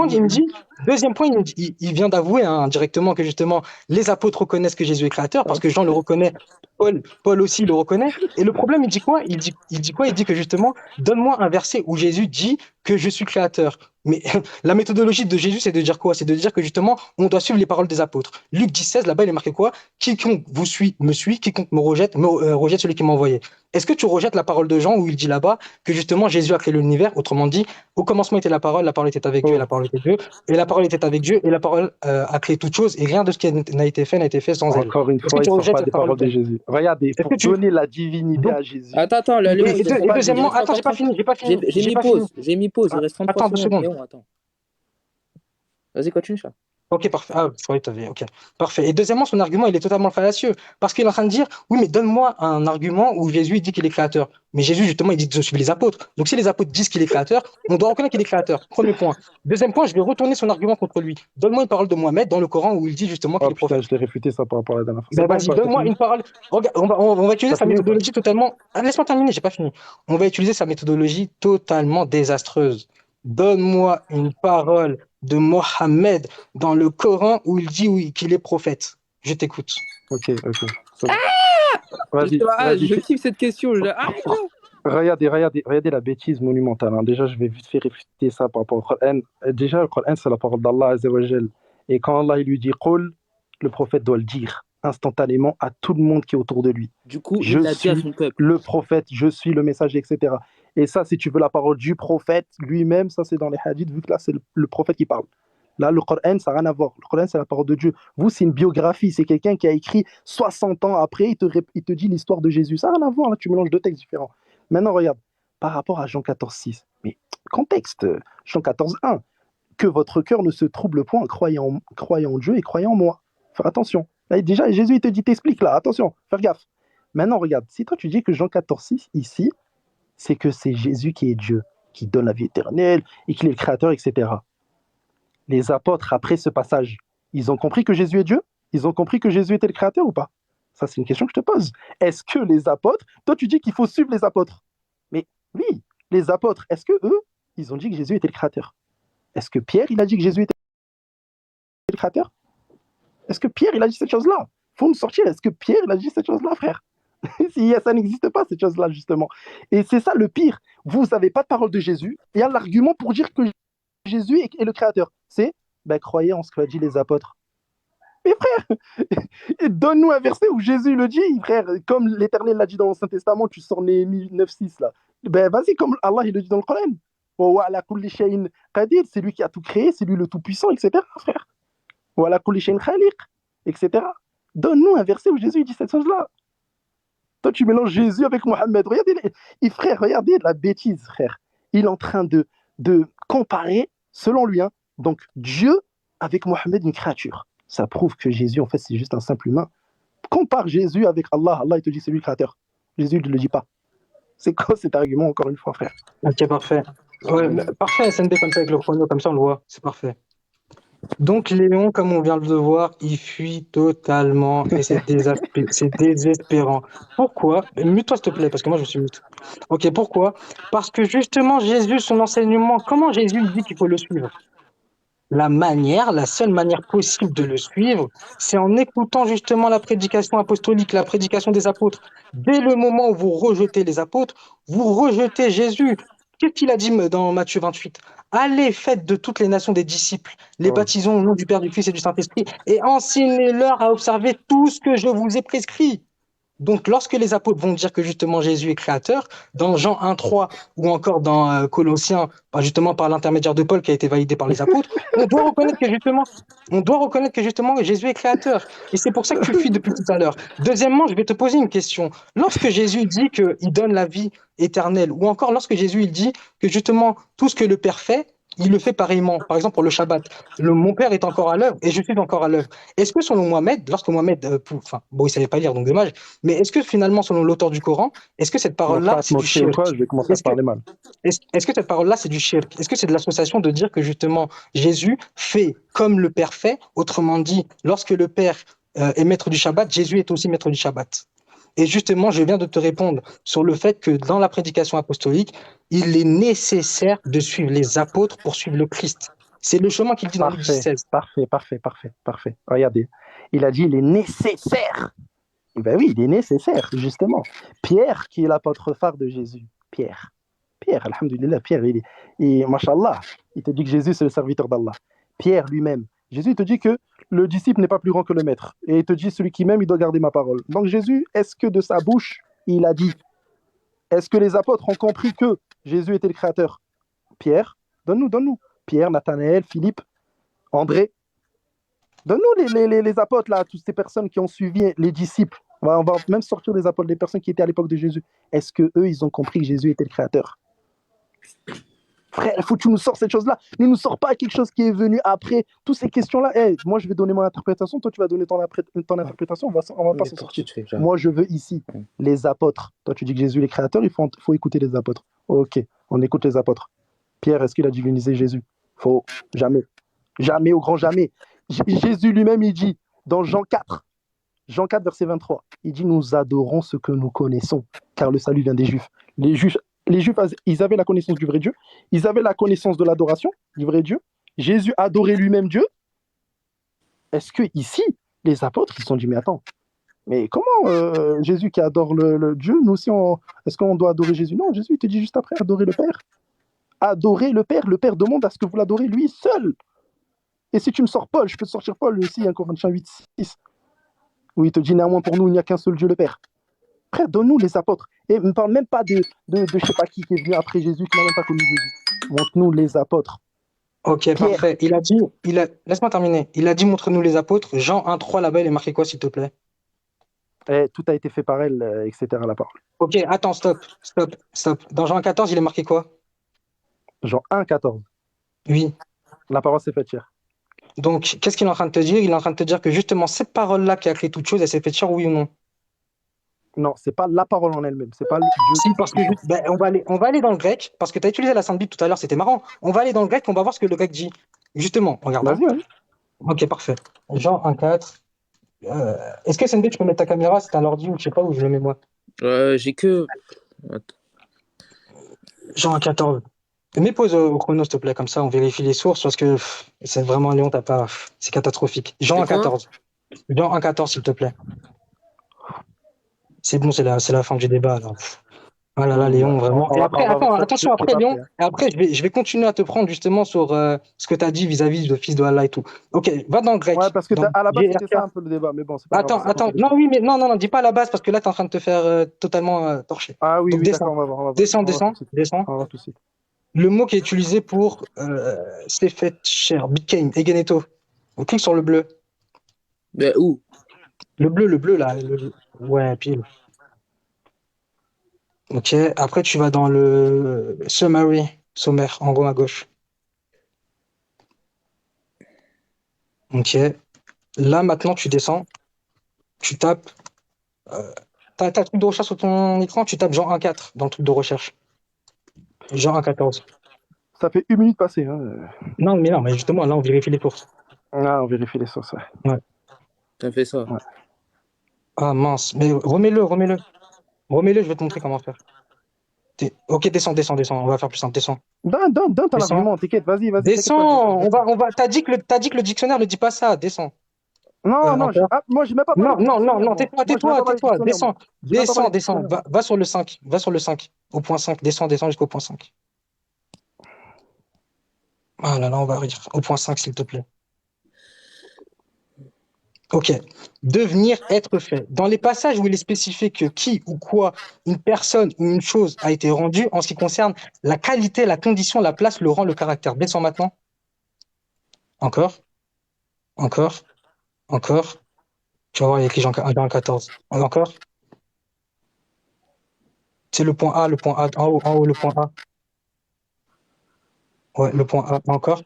point, il vient d'avouer directement que justement, les apôtres reconnaissent que Jésus est créateur parce que Jean le reconnaît. Paul aussi le reconnaît. Et le problème, il dit quoi? Il dit quoi? Il dit que justement, donne-moi un verset où Jésus dit que je suis créateur. Mais la méthodologie de Jésus, c'est de dire quoi? C'est de dire que justement, on doit suivre les paroles des apôtres. Luc 10:16, là-bas, il est marqué quoi? Quiconque me suit, quiconque rejette celui qui m'a envoyé. Est-ce que tu rejettes la parole de Jean où il dit là-bas que justement Jésus a créé l'univers? Autrement dit, au commencement était la parole était avec Dieu, et la oh. parole était Dieu, et la parole était avec Dieu, et la parole a créé toute chose, et rien de ce qui n'a été fait sans elle. Encore une Est-ce que fois, il tu ne sort rejettes pas cette des paroles de parole-là? Jésus. Regardez, Est-ce que pour tu... donner la divinité Donc, à Jésus. Attends, le mot, il reste et 33 deuxièmement, il reste attends, encore 30. j'ai pas fini, J'ai j'ai mis pas fini. pause, il Ah, reste 33 attends, 2 secondes. secondes. Léon, attends. Vas-y, continue, ça. Ok, parfait. Ah, je croyais que t'avais. Ok, parfait. Et deuxièmement, son argument, il est totalement fallacieux. Parce qu'il est en train de dire, oui, mais donne-moi un argument où Jésus il dit qu'il est créateur. Mais Jésus, justement, il dit de suivre les apôtres. Donc, si les apôtres disent qu'il est créateur, on doit reconnaître qu'il est créateur. Premier point. Deuxième point, je vais retourner son argument contre lui. Donne-moi une parole de Mohamed dans le Coran où il dit justement qu'il Oh est putain, prophète. je l'ai réfuté ça par rapport à la dernière fois. C'est Ben bon, vas-y, quoi, t'as donne-moi fini? une parole. Regarde, on va utiliser T'as sa fini ou pas? méthodologie totalement. Ah, laisse-moi terminer, j'ai pas fini. On va utiliser sa méthodologie totalement désastreuse. Donne-moi une parole de Mohammed dans le Coran où il dit oui, qu'il est prophète. Je t'écoute. Ok, c'est bon. Vas-y. Je kiffe cette question. Arrête là. Regardez la bêtise monumentale. Hein. Déjà, je vais vite faire réfuter ça par rapport au Coran. Déjà, le Coran, c'est la parole d'Allah Azza wa Jal. Et quand Allah il lui dit Qul, le prophète doit le dire instantanément à tout le monde qui est autour de lui. Du coup, Je il l'a dit à suis son peuple. le prophète, je suis le messager, etc. Et ça, si tu veux la parole du prophète lui-même, ça c'est dans les hadiths, vu que là, c'est le prophète qui parle. Là, le Coran, ça n'a rien à voir. Le Coran, c'est la parole de Dieu. Vous, c'est une biographie. C'est quelqu'un qui a écrit 60 ans après, il te dit l'histoire de Jésus. Ça n'a rien à voir. Là, tu mélanges deux textes différents. Maintenant, regarde. par rapport à Jean 14,6. Mais contexte, Jean 14,1. Que votre cœur ne se trouble point, croyant en Dieu et croyant en moi. Faire attention. Là, déjà, Jésus, il te dit, t'explique là, attention, faire gaffe. Maintenant, regarde, si toi tu dis que Jean 14,6, ici, c'est que c'est Jésus qui est Dieu, qui donne la vie éternelle et qu'il est le créateur, etc. Les apôtres, après ce passage, ils ont compris que Jésus est Dieu? Ils ont compris que Jésus était le créateur ou pas? Ça, c'est une question que je te pose. Est-ce que les apôtres, toi tu dis qu'il faut suivre les apôtres, mais oui, les apôtres, est-ce que eux, ils ont dit que Jésus était le créateur? Est-ce que Pierre, il a dit que Jésus était le créateur? Est-ce que Pierre, il a dit cette chose-là? Il faut nous sortir. Est-ce que Pierre, il a dit cette chose-là, frère? Si ça n'existe pas, cette chose-là, justement. Et c'est ça le pire. Vous n'avez pas de parole de Jésus. Il y a l'argument pour dire que Jésus est le créateur. C'est, croyez en ce que dit les apôtres. Mais frère, donne-nous un verset où Jésus le dit, frère. Comme l'Éternel l'a dit dans l'Ancien Testament, tu sors Néhémie 9,6 là. Vas-y, comme Allah, il le dit dans le Coran. C'est lui qui a tout créé, c'est lui le tout-puissant, etc., frère. Voilà, etc. Donne-nous un verset où Jésus dit cette chose-là. Toi, tu mélanges Jésus avec Mohammed. Regardez, frère, regardez la bêtise, frère. Il est en train de comparer, selon lui, donc Dieu avec Mohammed, une créature. Ça prouve que Jésus, en fait, c'est juste un simple humain. Compare Jésus avec Allah. Allah, il te dit c'est lui le créateur. Jésus, il ne le dit pas. C'est quoi cet argument, encore une fois, frère? Ok, parfait. Ouais, parfait, SNB comme ça avec le chrono, comme ça on le voit, c'est parfait. Donc Léon, comme on vient de le voir, il fuit totalement et c'est désespérant. Pourquoi? Mute-toi s'il te plaît, parce que moi je suis mute. Ok, pourquoi? Parce que justement Jésus, son enseignement, comment Jésus dit qu'il faut le suivre? La seule manière possible de le suivre, c'est en écoutant justement la prédication apostolique, la prédication des apôtres. Dès le moment où vous rejetez les apôtres, vous rejetez Jésus. Qu'est-ce qu'il a dit dans Matthieu 28? Allez, faites de toutes les nations des disciples, les baptisons au nom du Père, du Fils et du Saint-Esprit, et enseignez-leur à observer tout ce que je vous ai prescrit. Donc, lorsque les apôtres vont dire que justement Jésus est créateur, dans Jean 1,3 ou encore dans Colossiens, justement par l'intermédiaire de Paul qui a été validé par les apôtres, on doit reconnaître que justement Jésus est créateur. Et c'est pour ça que tu fuis depuis tout à l'heure. Deuxièmement, je vais te poser une question. Lorsque Jésus dit qu'il donne la vie éternelle, ou encore lorsque Jésus il dit que justement tout ce que le Père fait, il le fait pareillement. Par exemple, pour le Shabbat, mon Père est encore à l'œuvre et je suis encore à l'œuvre. Est-ce que selon Mohamed, lorsque Mohamed, il savait pas lire, donc dommage, mais est-ce que finalement, selon l'auteur du Coran, est-ce que cette parole-là, c'est du shirk? Je vais commencer à parler mal. Est-ce que cette parole-là, c'est du shirk? Est-ce que c'est de l'association de dire que justement, Jésus fait comme le Père fait? Autrement dit, lorsque le Père est maître du Shabbat, Jésus est aussi maître du Shabbat. Et justement, je viens de te répondre sur le fait que dans la prédication apostolique, il est nécessaire de suivre les apôtres pour suivre le Christ. C'est le chemin qu'il dit dans Luc 16. Parfait. Regardez, il a dit il est nécessaire. Ben oui, il est nécessaire, justement. Pierre, qui est l'apôtre phare de Jésus. Pierre, alhamdoulilah, Pierre, et mashallah, il te dit que Jésus, c'est le serviteur d'Allah. Pierre lui-même, Jésus te dit que le disciple n'est pas plus grand que le maître. Et il te dit, celui qui m'aime, il doit garder ma parole. Donc Jésus, est-ce que de sa bouche, il a dit? Est-ce que les apôtres ont compris que Jésus était le créateur? Pierre, donne-nous. Pierre, Nathanaël, Philippe, André. Donne-nous les apôtres, là, toutes ces personnes qui ont suivi les disciples. On va même sortir des apôtres, des personnes qui étaient à l'époque de Jésus. Est-ce qu'eux, ils ont compris que Jésus était le créateur? Frère, il faut que tu nous sors cette chose-là. Ne nous sors pas quelque chose qui est venu après. Toutes ces questions-là, moi, je vais donner mon interprétation. Toi, tu vas donner ton interprétation. On va pas s'en sortir. Moi, je veux ici les apôtres. Toi, tu dis que Jésus est le créateur. Il faut écouter les apôtres. Ok, on écoute les apôtres. Pierre, est-ce qu'il a divinisé Jésus? Faux. Jamais. Jamais, au grand jamais. Jésus lui-même, il dit dans Jean 4, verset 23, il dit, nous adorons ce que nous connaissons, car le salut vient des Juifs. Les Juifs, ils avaient la connaissance du vrai Dieu, ils avaient la connaissance de l'adoration du vrai Dieu. Jésus adorait lui-même Dieu. Est-ce que ici, les apôtres, ils se sont dit, mais attends, mais comment Jésus qui adore le Dieu, nous aussi, est-ce qu'on doit adorer Jésus? Non, Jésus, il te dit juste après, adorer le Père. Adorer le Père demande à ce que vous l'adorez lui seul. Et si tu me sors Paul, je peux te sortir Paul aussi, Corinthiens 8,6, où il te dit, néanmoins pour nous, il n'y a qu'un seul Dieu, le Père. Frère, donne-nous les apôtres. Et ne me parle même pas de je sais pas qui est venu après Jésus, qui n'a même pas connu Jésus. Montre-nous les apôtres. Ok, Pierre. Parfait. Laisse-moi terminer. Il a dit, montre-nous les apôtres. Jean 1,3 là-bas, il est marqué quoi, s'il te plaît? Tout a été fait par elle, etc. La parole. Ok, attends, stop. Dans Jean 14, il est marqué quoi? Jean 1,14. Oui. La parole s'est faite chair. Donc, qu'est-ce qu'il est en train de te dire? Il est en train de te dire que justement, cette parole-là qui a créé toute chose, elle s'est fait chair, oui ou non? Non, c'est pas la parole en elle-même. C'est pas Dieu. Si, parce que ben, on va aller dans le grec, parce que tu as utilisé la Sainte Bible tout à l'heure, c'était marrant. On va aller dans le grec, on va voir ce que le grec dit. Justement, regarde. Hein. Vas-y, vas-y. Ok, parfait. Jean 1,4. Est-ce que SNB, tu peux mettre ta caméra? C'est un ordi ou je sais pas où je le mets moi. J'ai que. Attends. Jean 1,14. Mets pause au chrono, s'il te plaît, comme ça on vérifie les sources, parce que c'est vraiment Léon, t'as pas. C'est catastrophique. Jean C'est quoi 1,14. Jean 1,14, s'il te plaît. C'est bon, c'est la fin du débat, là. Ah là là, Léon, vraiment. Et après, attends, attention, J'ai après, pas Léon, pris, hein. et après, je vais continuer à te prendre justement sur ce que tu as dit vis-à-vis de fils de Allah et tout. Ok, va dans le Ouais, grec. parce que Dans à la base, c'était ça GRK. un peu le débat, mais bon, c'est pas grave. Attends. Non, oui, mais non, dis pas à la base parce que là, tu es en train de te faire totalement torcher. Ah oui, Donc, oui, descends, d'accord, on va voir. On va voir. descends, On va voir tout descends, de suite. descends. On va voir tout de suite. Le mot qui est utilisé pour c'est fait cher, became, egeneto. On clique sur le bleu. Ben, où? Le bleu, là. Ouais, pile. Ok, après, tu vas dans le summary, sommaire, en haut à gauche. Ok. Là, maintenant, tu descends, tu tapes. T'as le truc de recherche sur ton écran, tu tapes Jean 1.4 dans le truc de recherche. Jean 1.14. Ça fait 1 minute passée. Hein. Non, mais justement, là, on vérifie les sources. Ah, on vérifie les sources. Ouais. Ouais. T'as fait ça. Ouais. Ah mince, mais remets-le. Remets-le, je vais te montrer comment faire. Ok, descends. On va faire plus simple, descends. Donne ton Descends. argument, t'inquiète, vas-y, t'inquiète pas. Descends. T'as dit que le dictionnaire ne dit pas ça, descends. Non, Encore. moi, j'ai même pas parlé Non, du non, non, dictionnaire, non, moi. Moi, j'ai même pas parlé du tais-toi, dictionnaire, moi. descends. J'ai même pas parlé du Descends. dictionnaire. Va sur le 5. Va sur le 5. Au point 5. Descends jusqu'au point 5. Ah là là, on va arriver au point 5, s'il te plaît. Ok. Devenir, être fait. Dans les passages où il est spécifié que qui ou quoi, une personne ou une chose a été rendue en ce qui concerne la qualité, la condition, la place, le rang, le caractère. Descends maintenant. Encore. Encore. Encore. Tu vas voir, il y a écrit Jean 14. Encore. C'est le point A, en haut, le point A. Ouais, le point A. Encore.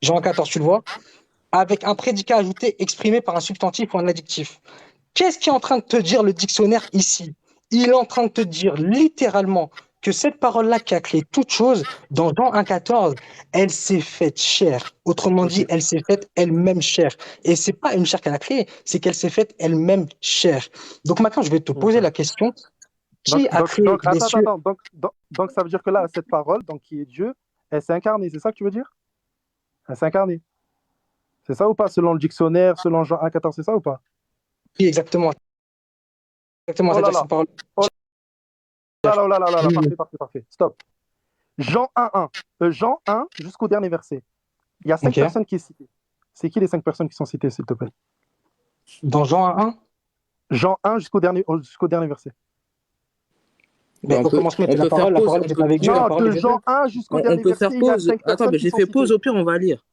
Jean 14, tu le vois? Avec un prédicat ajouté exprimé par un substantif ou un adjectif. Qu'est-ce qui est en train de te dire le dictionnaire ici? Il est en train de te dire littéralement que cette parole-là qui a créé toute chose, dans Jean 1,14, elle s'est faite chair. Autrement dit, Ok. elle s'est faite elle-même chair. Et c'est pas une chair qu'elle a créée, c'est qu'elle s'est faite elle-même chair. Donc maintenant, je vais te poser la question, qui a créé les Attends, cieux? donc, ça veut dire que là, cette parole, donc qui est Dieu, elle s'est incarnée, c'est ça que tu veux dire? Elle s'est incarnée. C'est ça ou pas, selon le dictionnaire, selon Jean 1,14, c'est ça ou pas? Oui, exactement. Exactement, Oh là c'est-à-dire que là, cette parole. oh là là là là, Oui. parfait. Stop. Jean 1,1. Jean 1 jusqu'au dernier verset. Il y a 5 Ok. personnes qui sont citées. C'est qui les 5 personnes qui sont citées, s'il te plaît? Dans Jean 1, Jean 1 jusqu'au dernier verset. mais Ben, au commencement on était la peut faire parole pause. était avec Dieu, la Non, parole de était Dieu. Jean 1 jusqu'au On dernier peut verset, faire il y a pause. 5 Attends, personnes ben, qui j'ai sont fait citées. pause. Au pire, on va lire.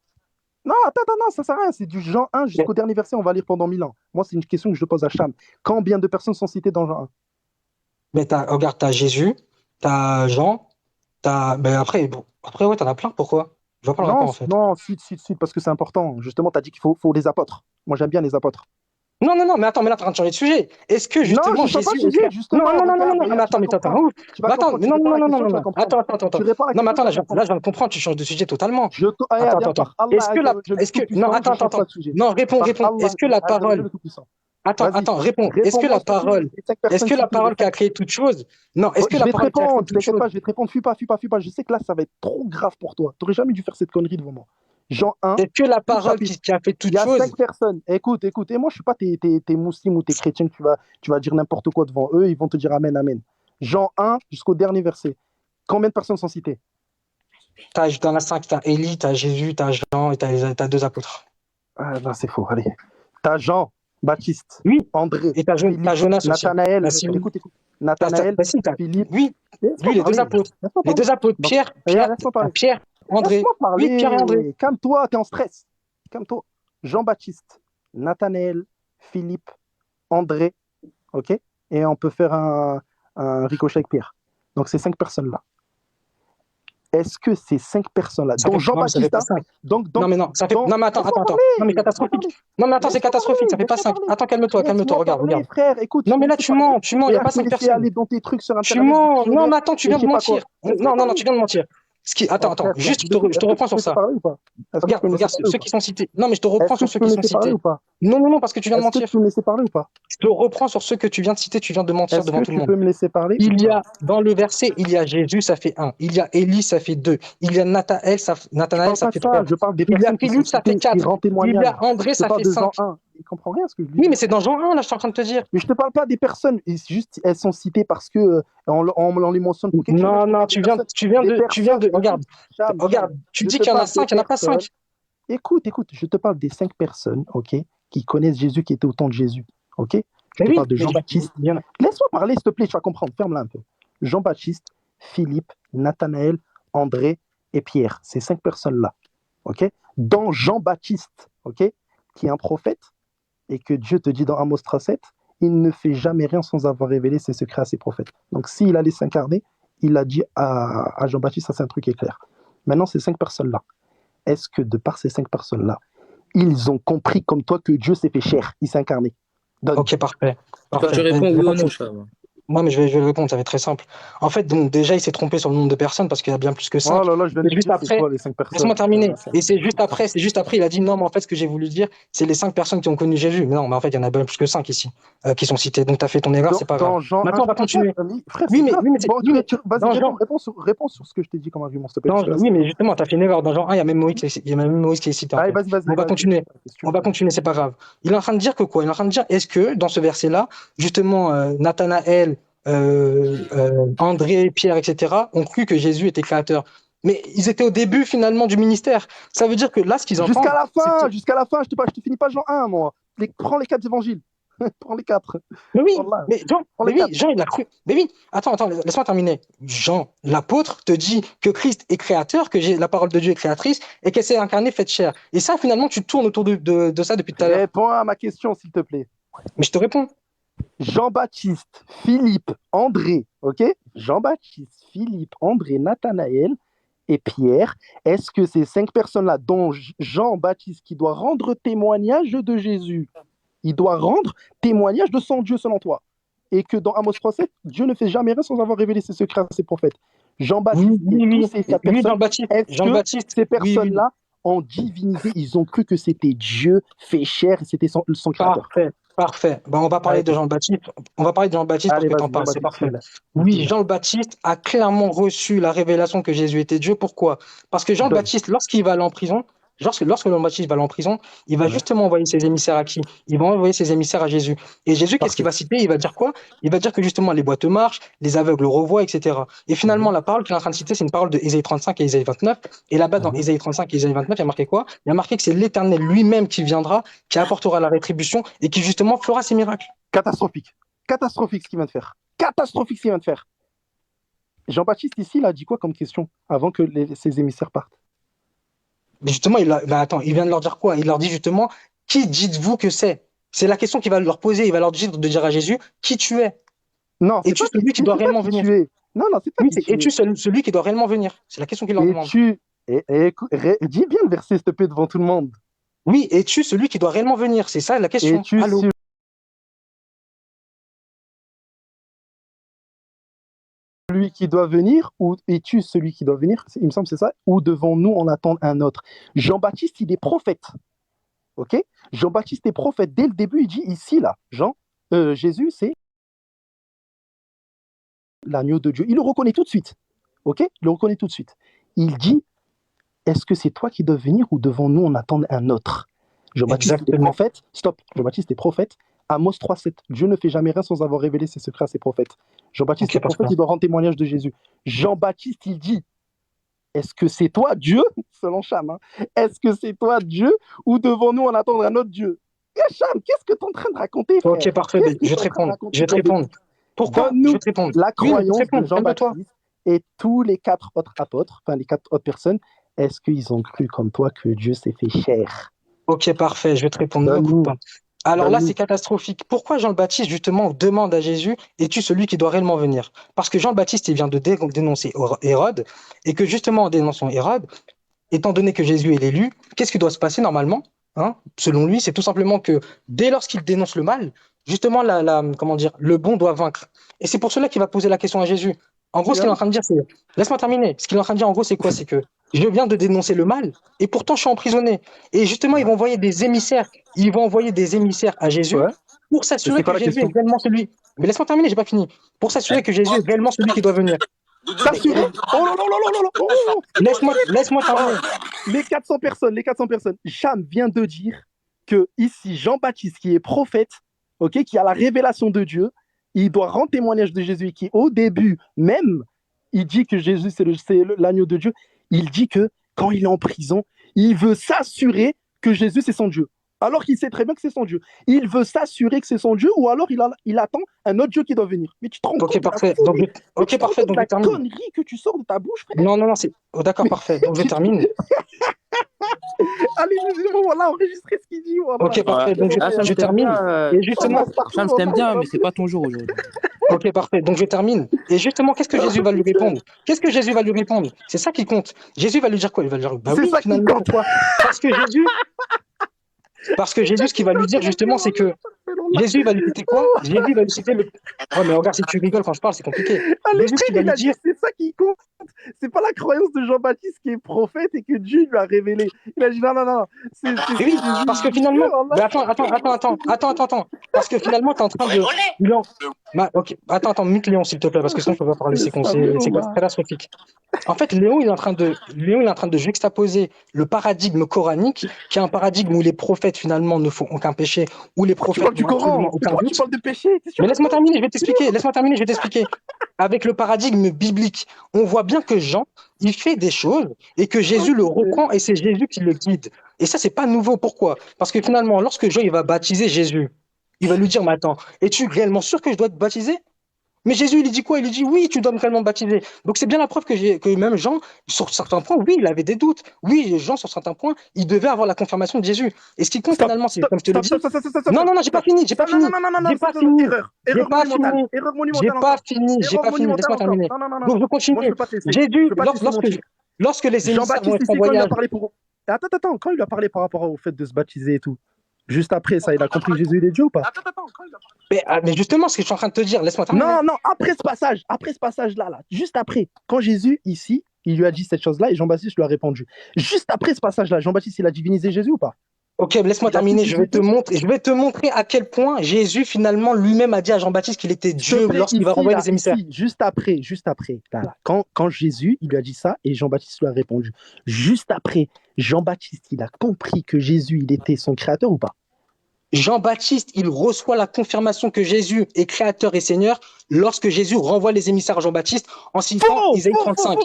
Non, attends, non, ça sert à rien. C'est du Jean 1 jusqu'au dernier verset, on va lire pendant 1000 ans. Moi, c'est une question que je pose à Cham. Combien de personnes sont citées dans Jean 1? Mais regarde, t'as Jésus, t'as Jean, ben après, ouais, t'en as plein, pourquoi? Je vois pas le Non, rapport, en fait. non, suite, parce que c'est important. Justement, tu as dit qu'il faut les apôtres. Moi, j'aime bien les apôtres. Non, mais attends, mais là, t'es en train de changer de sujet. Est-ce que, Non, justement, je ne change pas Jésus de est sujet, frère? Non, justement. non, non, non, non, Regarde, non, mais regarde, tu attends, vas mais attends. comprendre. Ouf. Tu vas Mais attends, comprendre. mais Tu non, réponds à non, la non, non, question, non, tu vas non. comprendre. Attends. Tu réponds à la Non, mais question, attends, tu là, vas comprendre. je viens de comprendre, tu changes de sujet totalement. Regarde, Attends. par Est-ce Allah que Azza wa Jal, le non, Tout-Puissant, je ne attends. change pas de sujet. Non, réponds. Par Allah Est-ce que la Azza wa Jal, parole, le Tout-Puissant. Vas-y, attends, réponds. réponds-moi, s'il te plaît. Les 5 Est-ce personnes que la citées, les parole qui a 5. créé toute chose, non, est-ce que Je la vais te parole qui a créé répondre, toute t'inquiète chose, pas, je vais te répondre. Fuis pas. Je sais que là, ça va être trop grave pour toi. Tu n'aurais jamais dû faire cette connerie devant moi. Jean 1, est-ce que la tout le parole chapitre. qui a fait Il toute y a chose, 5 personnes. Écoute. Et moi, je ne suis pas tes musulmans ou tes chrétiens que tu vas dire n'importe quoi devant eux. Ils vont te dire Amen, Amen. Jean 1 jusqu'au dernier verset. Combien de personnes sont citées? dans la 5, t'as Élie, t'as Jésus, t'as Jean et t'as deux apôtres. Ah, non, c'est faux. Allez. T'as Jean, Baptiste, Oui, André, et t'as Philippe, Jonas aussi. Nathanaël. Si, oui. Écoute. Nathanaël, Bah si, Philippe. oui, Laisse-moi lui, les deux parler. apôtres. Laisse-moi Les parler. deux apôtres, Donc, laisse-moi parler. Pierre, André. Laisse-moi Oui, Pierre et André. parler. Calme-toi, t'es en stress. Calme-toi. Jean-Baptiste, Nathanaël, Philippe, André. ok? Et on peut faire un ricochet avec Pierre. Donc, ces 5 personnes-là. Est-ce que ces 5 personnes-là, Ça dont fait, non, ça fait Jean-Baptiste, pas hein, 5. donc, Non, mais non, ça fait, donc, non, mais attends, laisse-moi attends, attends. Non, mais parler, laisse-moi catastrophique. parler, Non, mais attends, c'est laisse-moi parler, catastrophique, ça fait pas laisse-moi 5. parler, Attends, calme-toi, laisse-moi regarde, parler, regarde. frère, écoute, Non, tu mais me là, laissais tu parler, mens, et il n'y a là, pas tu me 5 laissais personnes. aller dans tes trucs sur Tu Internet, mens. Non, dictionnaire, mais attends, tu et viens je de sais pas quoi. mentir. Laisse-moi Non, non, non, parler. tu viens de mentir. Oh, Attends, frère, frère, juste, je suis désolé. je te Est-ce que tu reprends peux sur me laisser ça. parler ou pas? Est-ce que tu Regarde, peux me laisser regarde, parler ou ceux pas? qui sont cités. Non, mais je te Est-ce reprends que sur tu ceux peux qui me sont laisser parler cités. ou pas? Non, non, non, parce que tu viens de Est-ce que mentir. tu peux me laisser parler ou pas? Je te reprends sur ceux que tu viens de citer, tu viens de mentir Est-ce devant que tout le tu monde. peux me laisser parler ou Il y pas? a, dans le verset, il y a Jésus, ça fait 1. Il y a Élie, ça fait 2. Il y a Je Nathanaël, parle ça pas de fait ça, 3. je parle des Il y a personnes qui sont Philippe, ça fait citées, qui 4. rendent Il y témoignage. a André, Je te ça parle fait de Jean 5. 1. Il comprend rien à ce que je lui Oui, dis. mais c'est dans Jean 1, là, je suis en train de te dire. Mais je te parle pas des personnes, juste elles sont citées parce que on les mentionne pour quelque chose. Mais Non, je te non, parle des personnes, regarde, écoute, Cham, regarde, tu je dis te qu'il y en a parle des 5, il n'y en a pas personnes. 5. Écoute, je te parle des 5 personnes, ok, qui connaissent Jésus, qui étaient au temps de Jésus, ok. Je Mais te oui, parle de mais Jean-Baptiste. il y en a. Laisse-moi parler, s'il te plaît, tu vas comprendre. Ferme-la un peu. Jean-Baptiste, Philippe, Nathanaël, André et Pierre. Ces 5 personnes-là, ok. Dans Jean-Baptiste, ok, qui est un prophète, et que Dieu te dit dans Amos 3:7, il ne fait jamais rien sans avoir révélé ses secrets à ses prophètes. Donc s'il allait s'incarner, il a dit à Jean-Baptiste, ça c'est un truc qui est clair. Maintenant, ces 5 personnes-là, est-ce que de par ces 5 personnes-là, ils ont compris comme toi que Dieu s'est fait chair, il s'est incarné? Donne. Ok, parfait. Toi, tu Parfait. réponds Je oui ou non, continue. Cham. Non, mais je vais répondre, ça va être très simple. En fait, donc, déjà, il s'est trompé sur le nombre de personnes parce qu'il y a bien plus que Oh 5. là là, je viens Et de juste dire, c'est après, quoi les 5 personnes? laisse-moi terminer. Et c'est juste après, il a dit non, mais en fait, ce que j'ai voulu dire, c'est les 5 personnes qui ont connu Jésus. Mais non, mais en fait, il y en a bien plus que 5 ici qui sont cités. Donc, tu as fait ton erreur, c'est pas grave. Dans Jean 1, Maintenant, on va continuer. frère, Oui, c'est mais, grave. oui, mais, Bon, oui, mais vas-y, dans Jean, réponds sur ce que je t'ai dit comme argument, s'il te plaît. Parce que là, oui, mais justement, tu as fait une erreur. Dans Jean 1, il y a même Moïse qui est cité, en allez, fait. vas-y, On va continuer. On va continuer, c'est pas grave. Il est en train de dire que quoi? Il est en train de dire, est-ce que dans ce verset-là, justement, Nathanaël, André, Pierre, etc., ont cru que Jésus était créateur? Mais ils étaient au début, finalement, du ministère. Ça veut dire que là, ce qu'ils entendent, Jusqu'à la fin, je te finis pas Jean 1, moi. Prends les 4 évangiles. Prends les 4. Mais oui, Wallah. Jean, il a cru. Mais oui, attends, laisse-moi terminer. Jean, l'apôtre, te dit que Christ est créateur, que la parole de Dieu est créatrice et qu'elle s'est incarnée, faite chair. Et ça, finalement, tu tournes autour de ça depuis tout à l'heure. Réponds à ma question, s'il te plaît. Mais je te réponds. Jean-Baptiste, Philippe, André, ok? Jean-Baptiste, Philippe, André, Nathanaël et Pierre, est-ce que ces 5 personnes-là, dont Jean-Baptiste qui doit rendre témoignage de Jésus, il doit rendre témoignage de son Dieu selon toi, et que dans Amos 3:7, Dieu ne fait jamais rien sans avoir révélé ses secrets à ses prophètes. Jean-Baptiste et tous ces 4 personnes, est-ce que ces personnes-là ont divinisé, ils ont cru que c'était Dieu fait chair et c'était son créateur? Parfait. Ben, on va parler de Jean-Baptiste. On va parler de Jean-Baptiste parce que tu en parles. C'est parfait. Oui, Jean-Baptiste a clairement reçu la révélation que Jésus était Dieu. Pourquoi? Parce que Jean-Baptiste, lorsqu'il va aller en prison, lorsque Jean-Baptiste va aller en prison, il va justement envoyer ses émissaires à qui? Il va envoyer ses émissaires à Jésus. Et Jésus, qu'est-ce qu'il va citer? Il va dire quoi? Il va dire que justement les boiteux marchent, les aveugles revoient, etc. Et finalement, la parole qu'il est en train de citer, c'est une parole de Ésaïe 35 et Ésaïe 29. Et là-bas, dans Ésaïe 35 et Ésaïe 29, il y a marqué quoi? Il y a marqué que c'est l'Éternel lui-même qui viendra, qui apportera la rétribution et qui justement fera ses miracles. Catastrophique. Catastrophique ce qu'il vient de faire. Catastrophique ce qu'il vient de faire. Jean-Baptiste, ici, il a dit quoi comme question avant que ses émissaires partent? Mais justement, il vient de leur dire quoi? Il leur dit justement, qui dites-vous que c'est? C'est la question qu'il va leur poser. Il va leur dire de dire à Jésus, qui tu es? Non, es-tu celui qui doit réellement venir? Non, c'est pas qui tu es. Es-tu celui qui doit réellement venir? C'est la question qu'il leur demande. Dis bien le verset, s'il te plaît, devant tout le monde. Oui, es-tu celui qui doit réellement venir? C'est ça la question. Es-tu celui qui doit venir ou es-tu celui qui doit venir? Il me semble que c'est ça. Ou devons-nous en attendre un autre? Jean-Baptiste, il est prophète. Ok? Jean-Baptiste est prophète. Dès le début, il dit ici, là, Jésus, c'est l'agneau de Dieu. Il le reconnaît tout de suite. Ok? Il le reconnaît tout de suite. Il dit, est-ce que c'est toi qui dois venir ou devons-nous en attendre un autre? Jean-Baptiste est prophète. Stop. Jean-Baptiste est prophète. Amos 3:7. Dieu ne fait jamais rien sans avoir révélé ses secrets à ses prophètes. Jean-Baptiste est prophète, il doit rendre témoignage de Jésus. Jean-Baptiste, il dit, est-ce que c'est toi Dieu? Selon Cham, hein. Est-ce que c'est toi Dieu ou devons-nous en attendre un autre Dieu? Cham, qu'est-ce que tu es en train de raconter, frère? Ok, parfait. Je vais te répondre. Pourquoi? Je vais te répondre. La croyance de Jean-Baptiste et tous les 4 autres apôtres, enfin les 4 autres personnes, est-ce qu'ils ont cru comme toi que Dieu s'est fait chair? Ok, parfait. Je vais te répondre. Ne me coupe pas. Alors là, oui. c'est catastrophique. Pourquoi Jean le Baptiste, justement, demande à Jésus, es-tu celui qui doit réellement venir? Parce que Jean le Baptiste, il vient de dénoncer Hérode, et que justement, en dénonçant Hérode, étant donné que Jésus est l'élu, qu'est-ce qui doit se passer normalement? Hein, selon lui, c'est tout simplement que dès lors qu'il dénonce le mal, justement, comment dire, le bon doit vaincre. Et c'est pour cela qu'il va poser la question à Jésus. En gros, ce qu'il est en train de dire, c'est, laisse-moi terminer. Ce qu'il est en train de dire, en gros, c'est quoi? C'est que je viens de dénoncer le mal, et pourtant je suis emprisonné. Et justement, ils vont envoyer des émissaires. Ils vont envoyer des émissaires à Jésus Ouais. pour Et s'assurer c'est que quoi la Jésus est question? réellement celui. Mais laisse-moi terminer, j'ai pas fini. Pour s'assurer que Jésus est réellement celui qui doit venir. S'assurer. Oh là là là là là là. Oh, Laisse-moi terminer. les 400 personnes, les 400 personnes. Cham vient de dire que ici, Jean-Baptiste, qui est prophète, ok, qui a la révélation de Dieu, il doit rendre témoignage de Jésus, qui au début même, il dit que Jésus, c'est l'agneau de Dieu. Il dit que quand il est en prison, il veut s'assurer que Jésus, c'est son Dieu. Alors qu'il sait très bien que c'est son Dieu. Il veut s'assurer que c'est son Dieu, ou alors il attend un autre Dieu qui doit venir. Mais tu te rends Ok, compte de la parfait. folie, mais Ok, tu te rends parfait. compte de Donc, je la termine. connerie que tu sors de ta bouche, frère? Non, non, non, c'est. Oh, d'accord, Mais parfait. Donc, je termine. allez, voilà, enregistrez ce qu'il dit. Voilà. Ok, parfait. Donc, Ah, Cham, je je t'aime termine. bien. Et justement, Cham, je t'aime bien, mais c'est pas ton jour aujourd'hui. ok, parfait. Donc, je termine. Et justement, qu'est-ce que Jésus va lui répondre? Qu'est-ce que Jésus va lui répondre? C'est ça qui compte. Jésus va lui dire quoi? Il va lui dire, bah C'est oui, ça qui finalement, compte. pourquoi? Parce que Jésus, ce qu'il va lui dire, justement, c'est que Jésus va lui citer quoi? Jésus va lui citer le. Ouais, mais regarde, si tu rigoles quand je parle, c'est compliqué. Allez, Jésus, ce qu'il va il lui a dit dire. c'est ça qui compte. C'est pas la croyance de Jean-Baptiste qui est prophète et que Dieu lui a révélé. Il a dit non, non, non. C'est Mais ce que oui, Jésus parce que dit. finalement. Oh là. Mais attends. Parce que finalement, t'es en train de. Léon. Ok, attends, mute Léon, s'il te plaît, parce que sinon, je peux pas parler. C'est Astaghfirullah. catastrophique. En fait, Léon, il est en train de juxtaposer le paradigme coranique, qui est un paradigme où les prophètes, finalement, ne font aucun péché, où les Pourquoi tu prophètes parles du n'ont absolument Coran? aucun Pourquoi tu doute. parles de péché? Qu'est-ce que tu Mais laisse-moi racontes? terminer, je vais t'expliquer. Laisse-moi terminer, je vais t'expliquer. Avec le paradigme biblique, on voit bien que Jean, il fait des choses et que Jésus le reprend et c'est Jésus qui le guide. Et ça, c'est pas nouveau. Pourquoi? Parce que finalement, lorsque Jean, il va baptiser Jésus, il va lui dire, mais attends, es-tu réellement sûr que je dois te baptiser? Mais Jésus, il dit quoi? Il dit, oui, tu dois me réellement baptiser. Donc c'est bien la preuve que même Jean, sur certains points, oui, il avait des doutes. Oui, Jean, sur certains points, il devait avoir la confirmation de Jésus. Et ce qui compte Stop, finalement, c'est, stop, comme je te l'ai stop, dit, stop, stop, stop, stop, non, stop, non, non, j'ai pas stop. fini, j'ai pas Non, non, fini, non, non, non, non, j'ai pas stop, fini, erreur. j'ai Erreur pas monumentale. fini, Erreur j'ai monumentale pas encore. fini, j'ai Erreur pas fini, monumentale laisse-moi encore. terminer. Non, non, non, non, Donc je non. Moi, je continue. veux pas te laisser. Je Jésus, veux pas te laisser mentir. lorsque les émissaires vont Jean-Baptiste, être en ici, quand il lui a voyage, parlé pour. Attends, quand il lui a parlé par rapport au fait de se baptiser et tout, juste après ça, il a compris que Jésus il est Dieu ou pas? mais justement, ce que je suis en train de te dire, laisse-moi terminer. Non, non, après ce passage-là, là, juste après, quand Jésus, ici, il lui a dit cette chose-là et Jean-Baptiste lui a répondu. Juste après ce passage-là, Jean-Baptiste, il a divinisé Jésus ou pas? Ok, laisse-moi Il a dit terminer. Jésus Dieu? Je vais te montrer à quel point Jésus finalement lui-même a dit à Jean-Baptiste qu'il était S'il te Dieu plaît, lorsqu'il va ici, renvoyer là, les émissaires. ici, juste après, là, quand Jésus, il lui a dit ça et Jean-Baptiste lui a répondu. Juste après, Jean-Baptiste, il a compris que Jésus, il était son créateur ou pas? Jean-Baptiste, il reçoit la confirmation que Jésus est créateur et Seigneur lorsque Jésus renvoie les émissaires à Jean-Baptiste en citant Isaïe 35.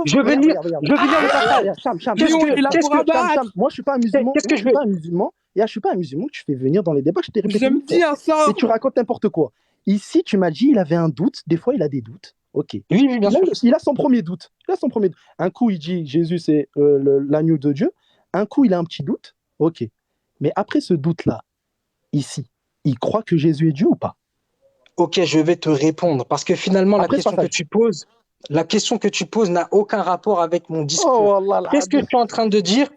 Je vais lire le passage. Cham, Qu'est-ce Léon, il est là pour abattre. Cham, moi, je suis pas un musulman. Qu'est-ce que je veux? Je suis pas un musulman que tu fais venir dans les débats, je t'ai répété J'aime 1000 fois. bien ça. Et tu racontes n'importe quoi. Ici, tu m'as dit, il avait un doute. Des fois, il a des doutes. Ok. Oui, bien sûr. Il a son premier doute. Un coup, il dit Jésus, c'est l'agneau de Dieu. Un coup, il a un petit doute. Ok. Mais après ce doute-là, ici, il croit que Jésus est Dieu ou pas? Ok, je vais te répondre parce que finalement, Après, la question que tu poses n'a aucun rapport avec mon discours. Oh là là. Qu'est-ce que tu es en train de dire?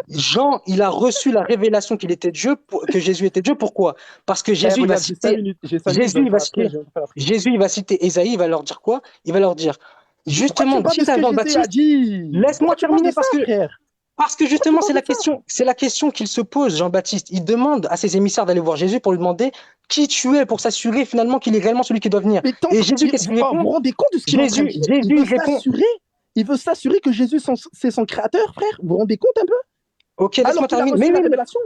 Jean, il a reçu la révélation qu'il était Dieu, que Jésus était Dieu. Pourquoi? Parce que Jésus, il va citer, Jésus, il va citer Ésaïe, il va leur dire quoi? Il va leur dire, justement, dites à Jean-Baptiste, laisse-moi terminer parce que justement, c'est la question qu'il se pose, Jean-Baptiste. Il demande à ses émissaires d'aller voir Jésus pour lui demander qui tu es, pour s'assurer finalement qu'il est réellement celui qui doit venir. Et Jésus, qu'est-ce qu'il répond? Vous vous rendez compte de ce qu'il Jésus répond. Il veut s'assurer que Jésus, c'est son créateur, frère. Vous vous rendez compte un peu? Ok, laisse-moi terminer. La révélation.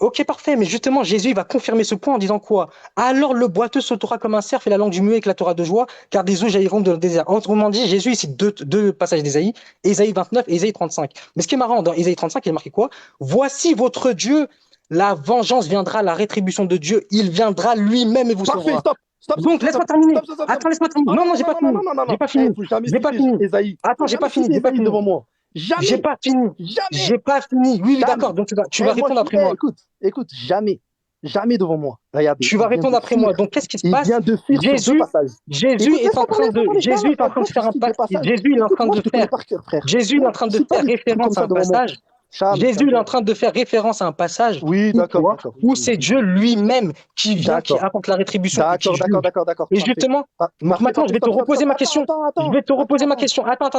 Ok, parfait. Mais justement, Jésus il va confirmer ce point en disant quoi? Alors le boiteux sautera comme un cerf et la langue du muet éclatera de joie, car des eaux jailliront dans le désert. Autrement dit, Jésus cite deux passages d'Ésaïe, Ésaïe 29 et Ésaïe 35. Mais ce qui est marrant, dans Ésaïe 35, il est marqué quoi? Voici votre Dieu, la vengeance viendra, la rétribution de Dieu, il viendra lui-même et vous sauvera. Stop. Donc, laisse-moi terminer. Attends, laisse-moi terminer. Non, j'ai pas fini. J'ai pas fini. Attends, j'ai pas fini. Devant moi. Jamais. J'ai pas fini. Oui, d'accord. Donc, tu vas répondre après moi. Écoute, jamais. Jamais devant moi. Regardez. Tu vas il vient répondre de après fuir. moi. Donc, qu'est-ce qui se Il passe? vient de fuir sur deux Jésus, passages. Jésus Écoute, est en laisse-moi train parler, de, Jésus est en train de faire un les pas, passages. Jésus il est en Écoute, train moi, de je te connais faire, par cœur, frère. Jésus il est Moi, en train je de suis pas faire des trucs comme référence à ça un devant moi. passage. Cham, Jésus il est en calme-toi. train de faire référence à un passage Oui, où d'accord, quoi? d'accord. Où c'est Dieu lui-même qui vient, qui D'accord. apporte la rétribution et qui D'accord. juge. Et Parfait. justement, donc Parfait, maintenant je parfait. vais te Stop. reposer ma question. Je vais te reposer ma Attends. question. Attends.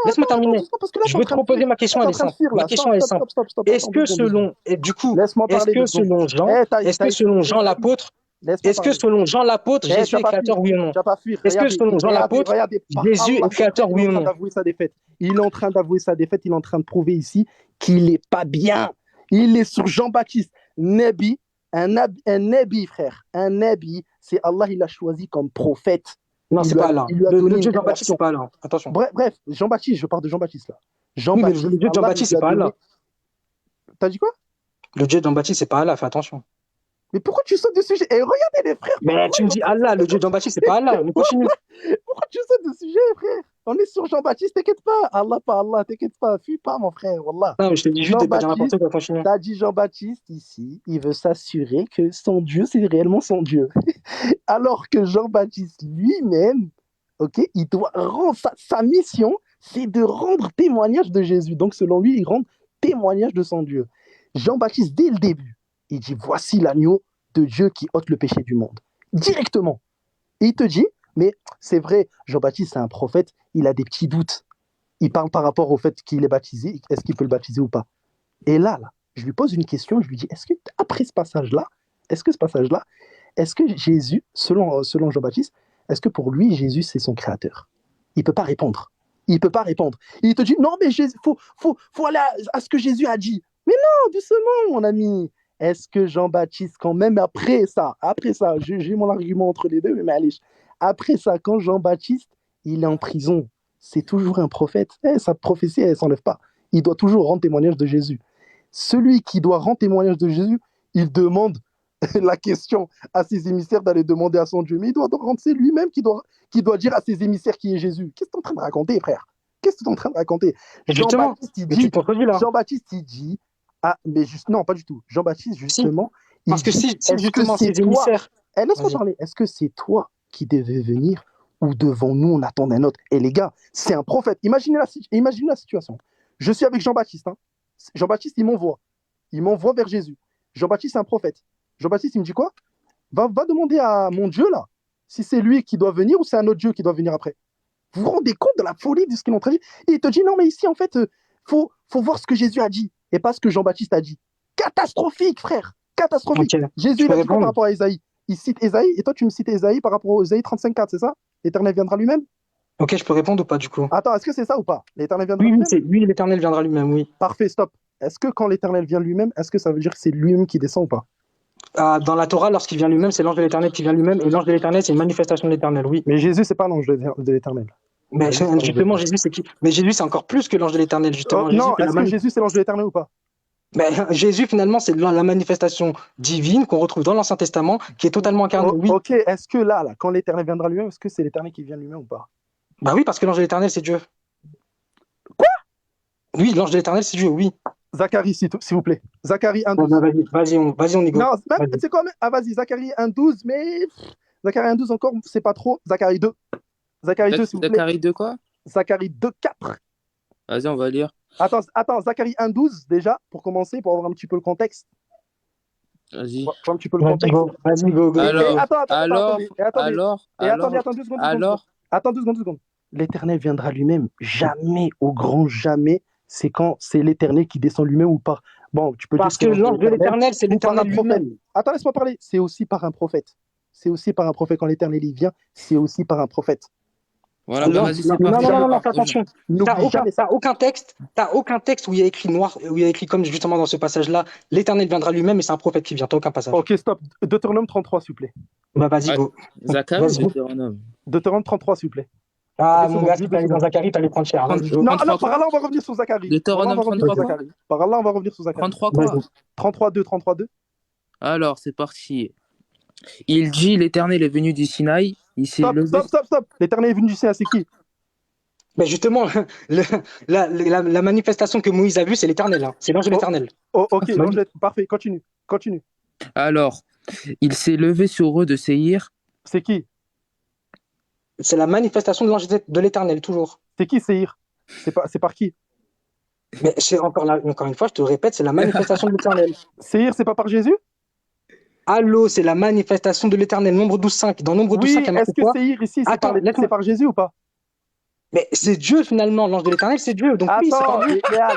Laisse-moi Attends, terminer. doucement, parce que là, t'es Je en vais te train de fuir. reposer ma Là, question, t'es elle en est train de simple. fuir, Ma là. question elle est simple. Stop. Est-ce Attends, que 2 secondes. selon, et du coup, Laisse-moi est-ce parler que 2 secondes. selon Jean, est-ce T'as que selon essayé Jean Esaïe. l'apôtre, Laisse-moi est-ce que parler. selon Jean l'apôtre, Tu Jésus vas est pas fuir. créateur, oui ou non? Tu vas pas fuir. Est-ce que selon Jean l'apôtre, Regardez. Par Jésus Allah, est créateur, il est oui en ou train non? d'avouer sa défaite. Il est en train d'avouer sa défaite. Il est en train de prouver ici qu'il est pas bien. Il est sur Jean-Baptiste. Nabi, un Nabi, frère. Un Nabi, c'est Allah, il l'a choisi comme prophète. Non, c'est pas là. Il lui a Le donné Dieu une de Jean-Baptiste, c'est révélation. pas là. Attention. Bref, Jean-Baptiste, je parle de Jean-Baptiste là. Oui, mais le Jean-Baptiste, Dieu de Allah, il Jean-Baptiste, lui c'est a pas donné. là. T'as dit quoi? Le Dieu de Jean-Baptiste, c'est pas Allah, fais attention. Mais pourquoi tu sautes de sujet? Et regardez les frères, par Mais Allah, tu me dis Allah, le Dieu de Jean-Baptiste, c'est pas Allah. Mais continue. pourquoi tu sautes de sujet, frère? On est sur Jean-Baptiste, t'inquiète pas. Allah, pas Allah, t'inquiète pas. Fuis pas, mon frère, Wallah. Non, mais je te dis juste de pas dire n'importe Jean-Baptiste, quoi, continue. t'as dit Jean-Baptiste ici, il veut s'assurer que son Dieu, c'est réellement son Dieu. Alors que Jean-Baptiste lui-même, ok, il doit rendre sa mission, c'est de rendre témoignage de Jésus. Donc, selon lui, il rend témoignage de son Dieu. Jean-Baptiste, dès le début, il dit voici l'agneau de Dieu qui ôte le péché du monde. Directement. Et il te dit, mais c'est vrai, Jean-Baptiste, c'est un prophète, il a des petits doutes. Il parle par rapport au fait qu'il est baptisé, est-ce qu'il peut le baptiser ou pas. Et là, je lui pose une question, je lui dis, est-ce que après ce passage-là, est-ce que Jésus, selon Jean-Baptiste, est-ce que pour lui, Jésus, c'est son créateur? Il ne peut pas répondre. Il te dit, non, mais il faut aller à ce que Jésus a dit. Mais non, doucement, mon ami. Est-ce que Jean-Baptiste, quand même après ça, j'ai mon argument entre les deux, mais allez, après ça, quand Jean-Baptiste, il est en prison, c'est toujours un prophète. Sa prophétie, elle ne s'enlève pas. Il doit toujours rendre témoignage de Jésus. Celui qui doit rendre témoignage de Jésus, il demande la question à ses émissaires d'aller demander à son Dieu. Mais il doit rendre, c'est lui-même qui doit dire à ses émissaires qui est Jésus. Qu'est-ce que tu es en train de raconter, frère? Qu'est-ce que tu es en train de raconter? Jean-Baptiste, il dit, ah, mais juste, non, pas du tout. Jean-Baptiste, justement, si, parce que si justement ces toi... émissaires. Laisse-moi parler. Est-ce que c'est toi qui devais venir ou devant nous, on attend un autre? Et les gars, c'est un prophète. Imaginez la situation. Je suis avec Jean-Baptiste. Hein. Jean-Baptiste, il m'envoie. Il m'envoie vers Jésus. Jean-Baptiste, c'est un prophète. Jean-Baptiste, il me dit quoi? Va demander à mon Dieu, là, si c'est lui qui doit venir ou c'est un autre Dieu qui doit venir après. Vous vous rendez compte de la folie de ce qu'il est en train de dire? Et il te dit, non, mais ici, en fait, faut voir ce que Jésus a dit et pas ce que Jean-Baptiste a dit. Catastrophique, frère. Catastrophique. Okay. Jésus, il a dit quoi par rapport à Ésaïe? Il cite Ésaïe, et toi, tu me cites Ésaïe par rapport à Ésaïe 35,4, c'est ça? L'Éternel viendra lui-même? Ok, je peux répondre ou pas, du coup? Attends, est-ce que c'est ça ou pas? L'Éternel viendra lui-même? Oui, l'Éternel viendra lui-même, oui. Parfait, stop. Est-ce que quand l'Éternel vient lui-même, est-ce que ça veut dire que c'est lui-même qui descend ou pas? Dans la Torah, lorsqu'il vient lui-même, c'est l'ange de l'Éternel qui vient lui-même, et l'ange de l'Éternel, c'est une manifestation de l'Éternel, oui. Mais Jésus, c'est pas l'ange de l'Éternel. Mais justement, Jésus, c'est qui? Mais Jésus, c'est encore plus que l'ange de l'Éternel, justement. Non, est-ce que Jésus, c'est l'ange de l'Éternel ou pas? Ben, Jésus, finalement, c'est la manifestation divine qu'on retrouve dans l'Ancien Testament, qui est totalement incarnée. Oui. Ok, est-ce que là, quand l'Éternel viendra lui-même, est-ce que c'est l'Éternel qui vient lui-même ou pas? Bah oui, parce que l'ange de l'Éternel, c'est Dieu. Quoi? Oui, l'ange de l'Éternel, c'est Dieu, oui. Zacharie, s'il vous plaît. Zacharie 1,12. Vas-y, on y go. Non, c'est quoi? Ah, vas-y, Zacharie 1,12, mais Zacharie 1,12 encore, c'est pas trop. Zacharie 2. Zacharie 2, s'il vous plaît. Zacharie 2 quoi? Zacharie 2,4. Vas-y, on va lire. Attends, Zacharie 1,12 déjà, pour commencer, pour avoir un petit peu le contexte. Vas-y. Pour un petit peu le contexte. Vas-y, go. Attends 2 secondes. L'Éternel viendra lui-même. Jamais, au grand jamais, c'est quand c'est l'Éternel qui descend lui-même ou pas. Bon, tu peux parce dire que l'ange de l'Éternel, c'est l'Éternel lui-même. Attends, laisse-moi parler. C'est aussi par un prophète. Quand l'Éternel y vient, c'est aussi par un prophète. Voilà, non, fais attention. T'as aucun texte où il y a écrit noir, où il y a écrit comme justement dans ce passage-là, l'Éternel viendra lui-même et c'est un prophète qui vient. T'as aucun passage. Ok, stop. Deutéronome 33, s'il vous plaît. Bah vas-y, go. Zacharie ou Deutéronome? Deutéronome 33, s'il vous plaît. Ah, mon gars, si t'allais dans Zacharie, t'allais prendre cher. Non, par là, on va revenir sur Zacharie. Deutéronome 33 quoi? Par là, on va revenir sur Zacharie. 33 quoi? 33,2. Alors, c'est parti. Il dit, l'Éternel est venu du Sinaï. Stop. L'Éternel est venu du Sinaï, c'est qui? Ben justement, la manifestation que Moïse a vue, c'est l'Éternel. Hein. C'est l'ange de l'Éternel. Ok, parfait, continue. Alors, il s'est levé sur eux de Séhir. C'est qui? C'est la manifestation de l'ange de l'Éternel, toujours. C'est qui Séhir? C'est par qui? Mais c'est encore, là, encore une fois, je te le répète, c'est la manifestation de l'Éternel. Séhir, c'est pas par Jésus? Allô, c'est la manifestation de l'Éternel. Nombre 12.5. Dans Nombre 12.5, il y Oui, a est-ce marqué que quoi? Séhir ici, Attends, laisse-moi. c'est par Jésus ou pas? Mais c'est Dieu finalement, l'ange de l'Éternel, c'est Dieu. Donc oui, c'est Attends, par Dieu. Léa,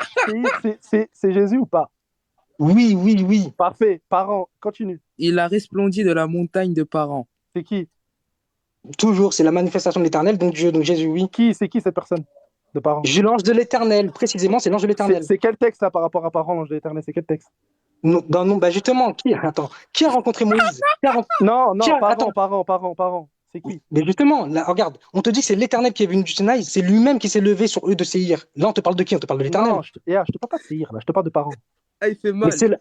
Séhir, c'est Jésus ou pas? Oui, oui, oui. Parfait, parent, continue. Il a resplendi de la montagne de Paran. C'est qui? Toujours, c'est la manifestation de l'Éternel, donc Dieu, donc Jésus, oui. C'est qui cette personne de parent? L'ange de l'Éternel, précisément, c'est l'ange de l'Éternel. C'est quel texte là par rapport à parent, l'ange de l'Éternel? C'est quel texte? Bah justement, qui a rencontré Moïse? Non, Attends. parent. C'est qui? Mais justement, là, regarde, on te dit que c'est l'Éternel qui est venu du Sinaï, c'est lui-même qui s'est levé sur eux de Séhir. Là, on te parle de qui? On te parle de l'Éternel. Non, je te parle pas de Séhir, là, je te parle de parent. Ah, il fait Mais mal.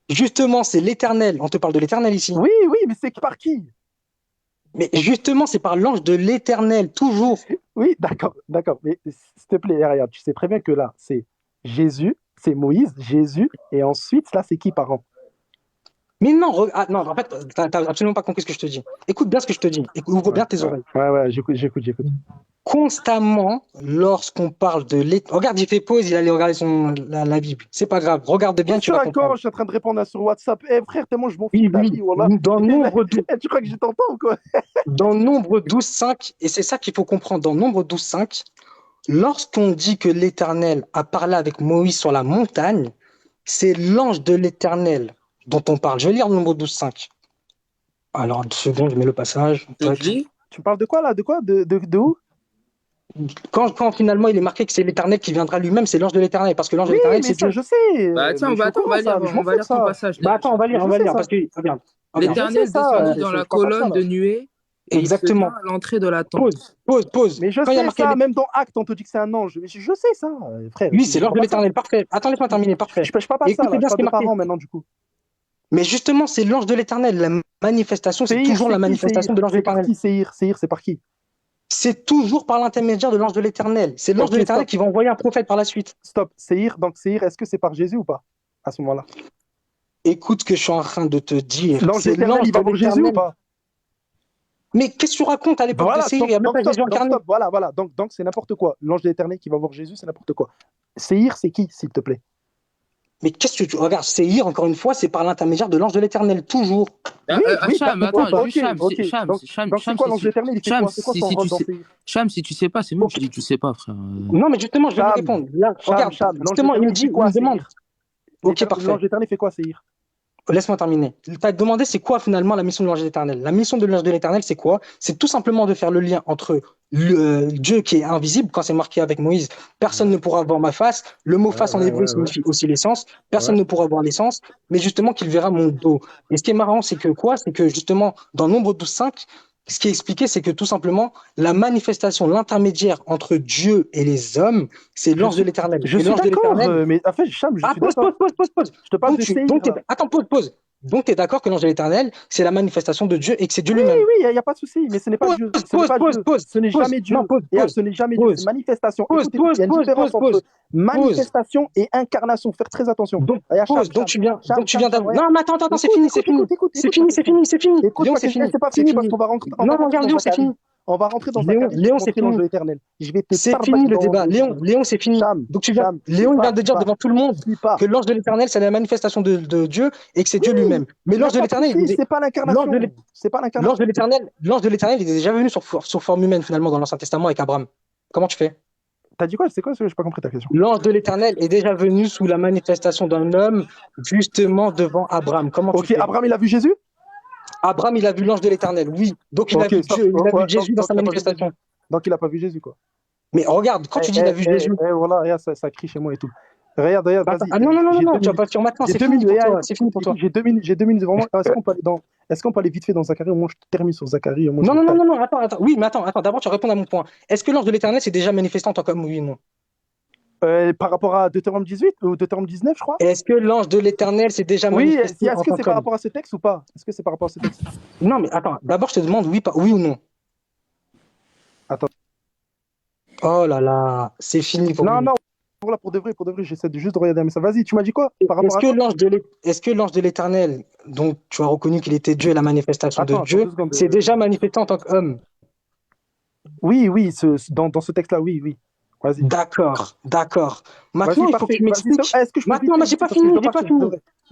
justement, c'est l'Éternel. On te parle de l'Éternel ici. Oui, mais c'est par qui? Mais justement, c'est par l'ange de l'Éternel, toujours. Oui, d'accord. Mais s'il te plaît, regarde, tu sais très bien que là, c'est Jésus, c'est Moïse, Jésus, et ensuite, là, c'est qui parent? Mais non, non, en fait, t'as absolument pas compris ce que je te dis. Écoute bien ce que je te dis. Ouvre bien tes oreilles. Ouais, j'écoute. Constamment, lorsqu'on parle de l'Éternel. Regarde, il fait pause, il allait regarder la Bible. C'est pas grave. Regarde bien, tu vas comprendre. Je suis en train de répondre sur WhatsApp. Frère, tellement je m'en fous Oui, de ta vie, voilà. Dans Nombre 12. Tu crois que je t'entends ou quoi? Dans Nombre 12.5, et c'est ça qu'il faut comprendre, dans Nombre 12.5, lorsqu'on dit que l'Éternel a parlé avec Moïse sur la montagne, c'est l'ange de l'Éternel dont on parle. Je vais lire Nombre 12.5. Alors, 2 secondes, je mets le passage. Tu parles de quoi là? De quoi? De où? Quand finalement il est marqué que c'est l'Éternel qui viendra lui-même, c'est l'ange de l'Éternel, parce que l'ange de l'Éternel, c'est Dieu. Je sais. Bah, tiens, on va lire ton passage. Bah, attends, on va lire, parce que, regarde. L'Éternel descendit dans la colonne de nuée. Exactement. À l'entrée de la tente. Pause. Mais je sais ça, même dans Actes, on te dit que c'est un ange. Mais je sais ça, frère. Oui, c'est l'ange de l'Éternel, parfait. Attends, laisse-moi terminer, parfait. Je pêche pas ça, là. Je parle de parents maintenant, du coup. Mais justement, c'est l'ange de l'Éternel. La manifestation, c'est toujours la manifestation de l'ange de l'Éternel. Séhir, c'est par qui? C'est toujours par l'intermédiaire de l'ange de l'Éternel. C'est l'ange de l'Éternel qui va envoyer un prophète par la suite. Stop. Séhir, est-ce que c'est par Jésus ou pas, à ce moment-là? Écoute ce que je suis en train de te dire. L'ange de l'Éternel, il va voir Jésus ou pas? Mais qu'est-ce que tu racontes à l'époque de Séhir? Il n'y a même pas Jésus incarné. Voilà. Donc c'est n'importe quoi. L'ange de l'Éternel qui va voir Jésus, c'est n'importe quoi. Séhir, c'est qui, s'il te plaît? Mais qu'est-ce que tu regardes? Séhir, encore une fois, c'est par l'intermédiaire de l'ange de l'Éternel, toujours. Cham, attends, juste Cham, c'est quoi l'ange de l'Éternel? Il fait quoi? C'est quoi son rôle dans Séhir? Cham, si tu sais pas, c'est moi qui dis tu sais pas, frère. Non, mais justement, je vais te répondre. Là, regarde, justement, il me dit, il me demande. Ok, parfait. L'ange de l'Éternel fait quoi, Séhir? Laisse-moi terminer. Tu as demandé c'est quoi finalement la mission de l'ange de l'Éternel. La mission de l'ange de l'Éternel, c'est quoi? C'est tout simplement de faire le lien entre Dieu qui est invisible, quand c'est marqué avec Moïse, personne ne pourra voir ma face. Le mot face en hébreu signifie aussi l'essence. Personne ne pourra voir l'essence, mais justement qu'il verra mon dos. Et ce qui est marrant, c'est que quoi? C'est que justement, dans Nombre 12.5, ce qui est expliqué, c'est que tout simplement, la l'intermédiaire entre Dieu et les hommes, c'est l'ange de l'Éternel. Je suis d'accord, mais en fait, Cham, je suis d'accord. Pause. Je te parle de Séhir. Attends, pause. Donc, tu es d'accord que l'ange de l'Éternel, c'est la manifestation de Dieu et que c'est Dieu lui-même? Oui, il n'y a pas de souci, mais ce n'est pas Dieu. Ce n'est jamais Dieu. Ce n'est jamais Dieu, c'est manifestation. Écoute, il y a une différence entre manifestation et incarnation. Faire très attention. Donc tu viens d'avoir... Non, mais attends, c'est fini. C'est fini. Léon, c'est fini. C'est pas fini parce qu'on va rentrer... Non, regarde, Léon, c'est fini. On va rentrer dans Léon, c'est fini. C'est fini le débat. Léon, c'est fini. Donc Léon, il vient de dire devant tout le monde que l'ange de l'Éternel, c'est la manifestation de Dieu et que c'est Dieu lui-même. Mais l'ange de l'Éternel, c'est pas l'incarnation. L'ange de l'Éternel, il est déjà venu sur forme humaine finalement dans l'Ancien Testament avec Abraham. Comment tu fais? T'as dit quoi? C'est quoi? Je n'ai pas compris ta question. L'ange de l'Éternel est déjà venu sous la manifestation d'un homme justement devant Abraham. Comment tu fais? Abraham, il a vu Jésus? Abraham, il a vu l'ange de l'Éternel, oui. Donc il a vu Dieu, il a vu Jésus dans sa manifestation. Donc il n'a pas vu Jésus, quoi. Mais regarde, quand tu dis il a vu Jésus... Voilà, regarde, ça crie chez moi et tout. Regarde, vas-y. Ah non, tu vas pas sur maintenant, c'est fini pour toi. J'ai 2 minutes, vraiment. Est-ce qu'on peut aller vite fait dans Zacharie? Au moins, je termine sur Zacharie. Non, attends. Oui, mais attends, d'abord, tu vas répondre à mon point. Est-ce que l'ange de l'Éternel s'est déjà manifesté en tant qu'homme, oui ou non? Par rapport à Deutéronome 18 ou Deutéronome 19, je crois. Est-ce que l'ange de l'Éternel s'est déjà manifesté en tant qu'homme? Est-ce que c'est par rapport à ce texte ou pas? Est-ce que c'est par rapport à ce texte? Non, mais attends, d'abord, je te demande oui ou non. Attends. Oh là là, c'est fini pour lui. Non, Voilà, pour de vrai, j'essaie de juste de regarder un message. Vas-y, tu m'as dit quoi par rapport Est-ce à que quoi? l'ange de l'Éternel, dont tu as reconnu qu'il était Dieu et la manifestation de Attends, Dieu, 2 secondes. s'est déjà manifesté en tant qu'homme? Oui, oui, dans ce texte-là, oui, oui. Vas-y. D'accord, d'accord. Vas-y, Maintenant, il faut que parfait. tu Vas-y, m'expliques. est-ce que je peux vite Maintenant, fait, mais vite j'ai fait, pas parce que je fini, dois j'ai pas partir, de fini.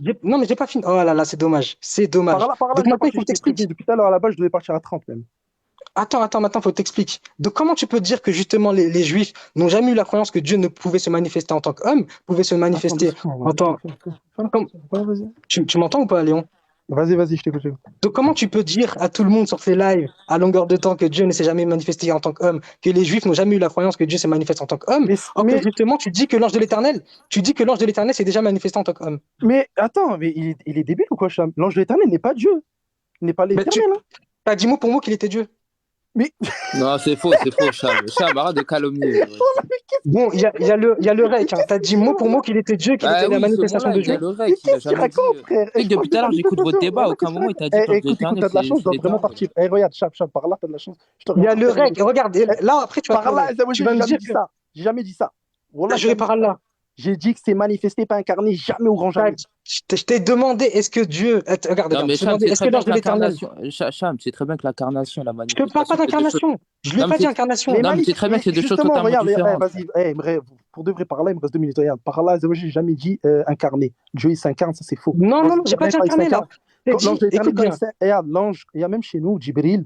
vrai. Non, mais j'ai pas fini. Oh là là, c'est dommage, c'est dommage. Par là, Donc je dois maintenant, il faut partir, que je t'ai prévenu. t'expliques. Depuis tout à l'heure, à la base, je devais partir à 30 même. Attends, maintenant, il faut que t'expliques. Donc comment tu peux dire que justement les Juifs n'ont jamais eu la croyance que Dieu ne pouvait se manifester en tant qu'homme, pouvait se Attends, manifester doucement, en tant... fais la Comme... question. Ouais, vas-y. Tu m'entends ou pas, Léon? Vas-y, je t'écoute. Donc comment tu peux dire à tout le monde sur ces lives, à longueur de temps, que Dieu ne s'est jamais manifesté en tant qu'homme, que les Juifs n'ont jamais eu la croyance que Dieu s'est manifesté en tant qu'homme, or que Mais, justement tu dis que l'ange de l'Éternel s'est déjà manifesté en tant qu'homme. attends, mais il est débile ou quoi, Cham? L'ange de l'éternel n'est pas Dieu. Il n'est pas Mais l'éternel, tu hein. as dit mot pour mot qu'il était Dieu. Mais, Non, c'est faux, Cham. Cham, arrête de calomnier. Ouais. Bon, il y a le rec, hein. Tu as dit mot pour mot qu'il était Dieu, qu'il était Ah la oui, ce manifestation mot-là, de il a Dieu. le mais rec, il a qu'est-ce qu'il jamais dit. raconte, frère? Tu sais Je que parle depuis de tout à l'heure, j'écoute votre manifestation. débat. À Voilà, aucun qu'est-ce qu'il moment, il raconte? t'a dit que l'ange de Écoute, l'éternel, t'as de la chance, je c'est dois vraiment l'éternel. partir. Regarde, Cham, par là, t'as de la chance. Je te Il y a reprends. le rec. Regarde, et Eh, là, après, tu vas Par là, pleurer. Tu j'ai vas me jamais dire dit que ça. J'ai jamais dit ça. là, Wallah, j'ai je vais jamais dit par ça. là. J'ai dit que c'est manifesté, pas incarné, jamais au grand jamais. Je t'ai demandé, est-ce que Dieu. Non, Regarde, mais je t'ai Cham, demandé, c'est est-ce très que bien l'ange que de l'Éternel. l'incarnation. Cham, c'est très bien que l'incarnation et la Je te parle pas manifestation, c'est deux choses. d'incarnation. Je lui ai Non, mais pas dit c'est incarnation. non, mais c'est très bien que c'est deux choses Justement, totalement regarde, différentes. vas-y, pour de vrai, par là, il me reste 2 minutes. Regarde, par là, j'ai jamais dit incarné. Dieu, il s'incarne, ça c'est faux. Non, non, L'ange de non, j'ai pas l'éternel, dit quand il incarné s'incarne, là. J'ai l'ange dit, de l'éternel, écoute bien. regarde, l'ange, il y a même chez nous, Djibril,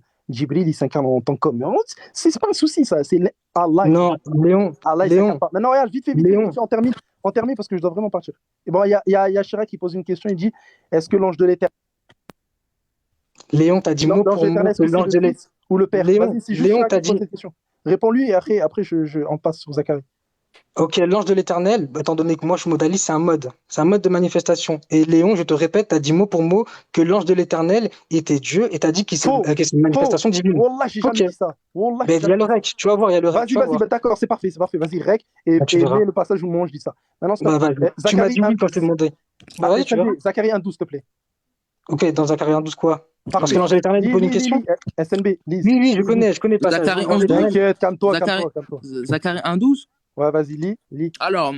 il s'incarne en tant qu'homme. Mais c'est pas un souci, ça. Allah, il Non, s'incarne pas. Léon, Allah, il s'incarne Léon, pas. Maintenant, regarde, vite Léon, fait, on termine parce que je dois vraiment partir. Et bon, il y a Chirac qui pose une question, il dit, est-ce que l'ange de l'éternel, Léon, t'as dit mot pour mot est-ce que que c'est l'ange le de l'Éternel. Fils ou le Père? Vas-y, c'est juste Léon, Chirac t'as qui pose dit. cette question. Réponds-lui et après on passe sur Zacharie. Ok, l'ange de l'Éternel, étant donné que moi je suis modaliste, c'est un mode. C'est un mode de manifestation. Et Léon, je te répète, t'as dit mot pour mot que l'ange de l'Éternel était Dieu et t'as dit Faux, que c'est une faux. manifestation divine. Wallah, j'ai Ok, jamais dit ça. Wallah, j'ai ben il y jamais a le dit ça. rec, tu vas voir, il y a le rec, tu vas Vas-y, voir. bah, d'accord, c'est parfait. Vas-y, rec, Ah, tu et verras. mets le passage où moi je dis ça. Maintenant, stop. Bah vas-y. Tu m'as Zacharie dit oui quand je t'ai 1,12. demandé. Bah Ah, vas-y, tu verras. SNB, Zacharie 1,12, s'il te plaît. Ok, dans Zacharie 12 quoi? Parce que Parfait. l'ange de l'Éternel il pose une question? Lis. SNB, lis. Oui, je Lis. connais le passage. Zacharie L'ange de 11, 12. l'Éternel. T'inquiète, calme-toi. Zacharie, Zacharie 1, 12. Ouais, vas-y, lis. Alors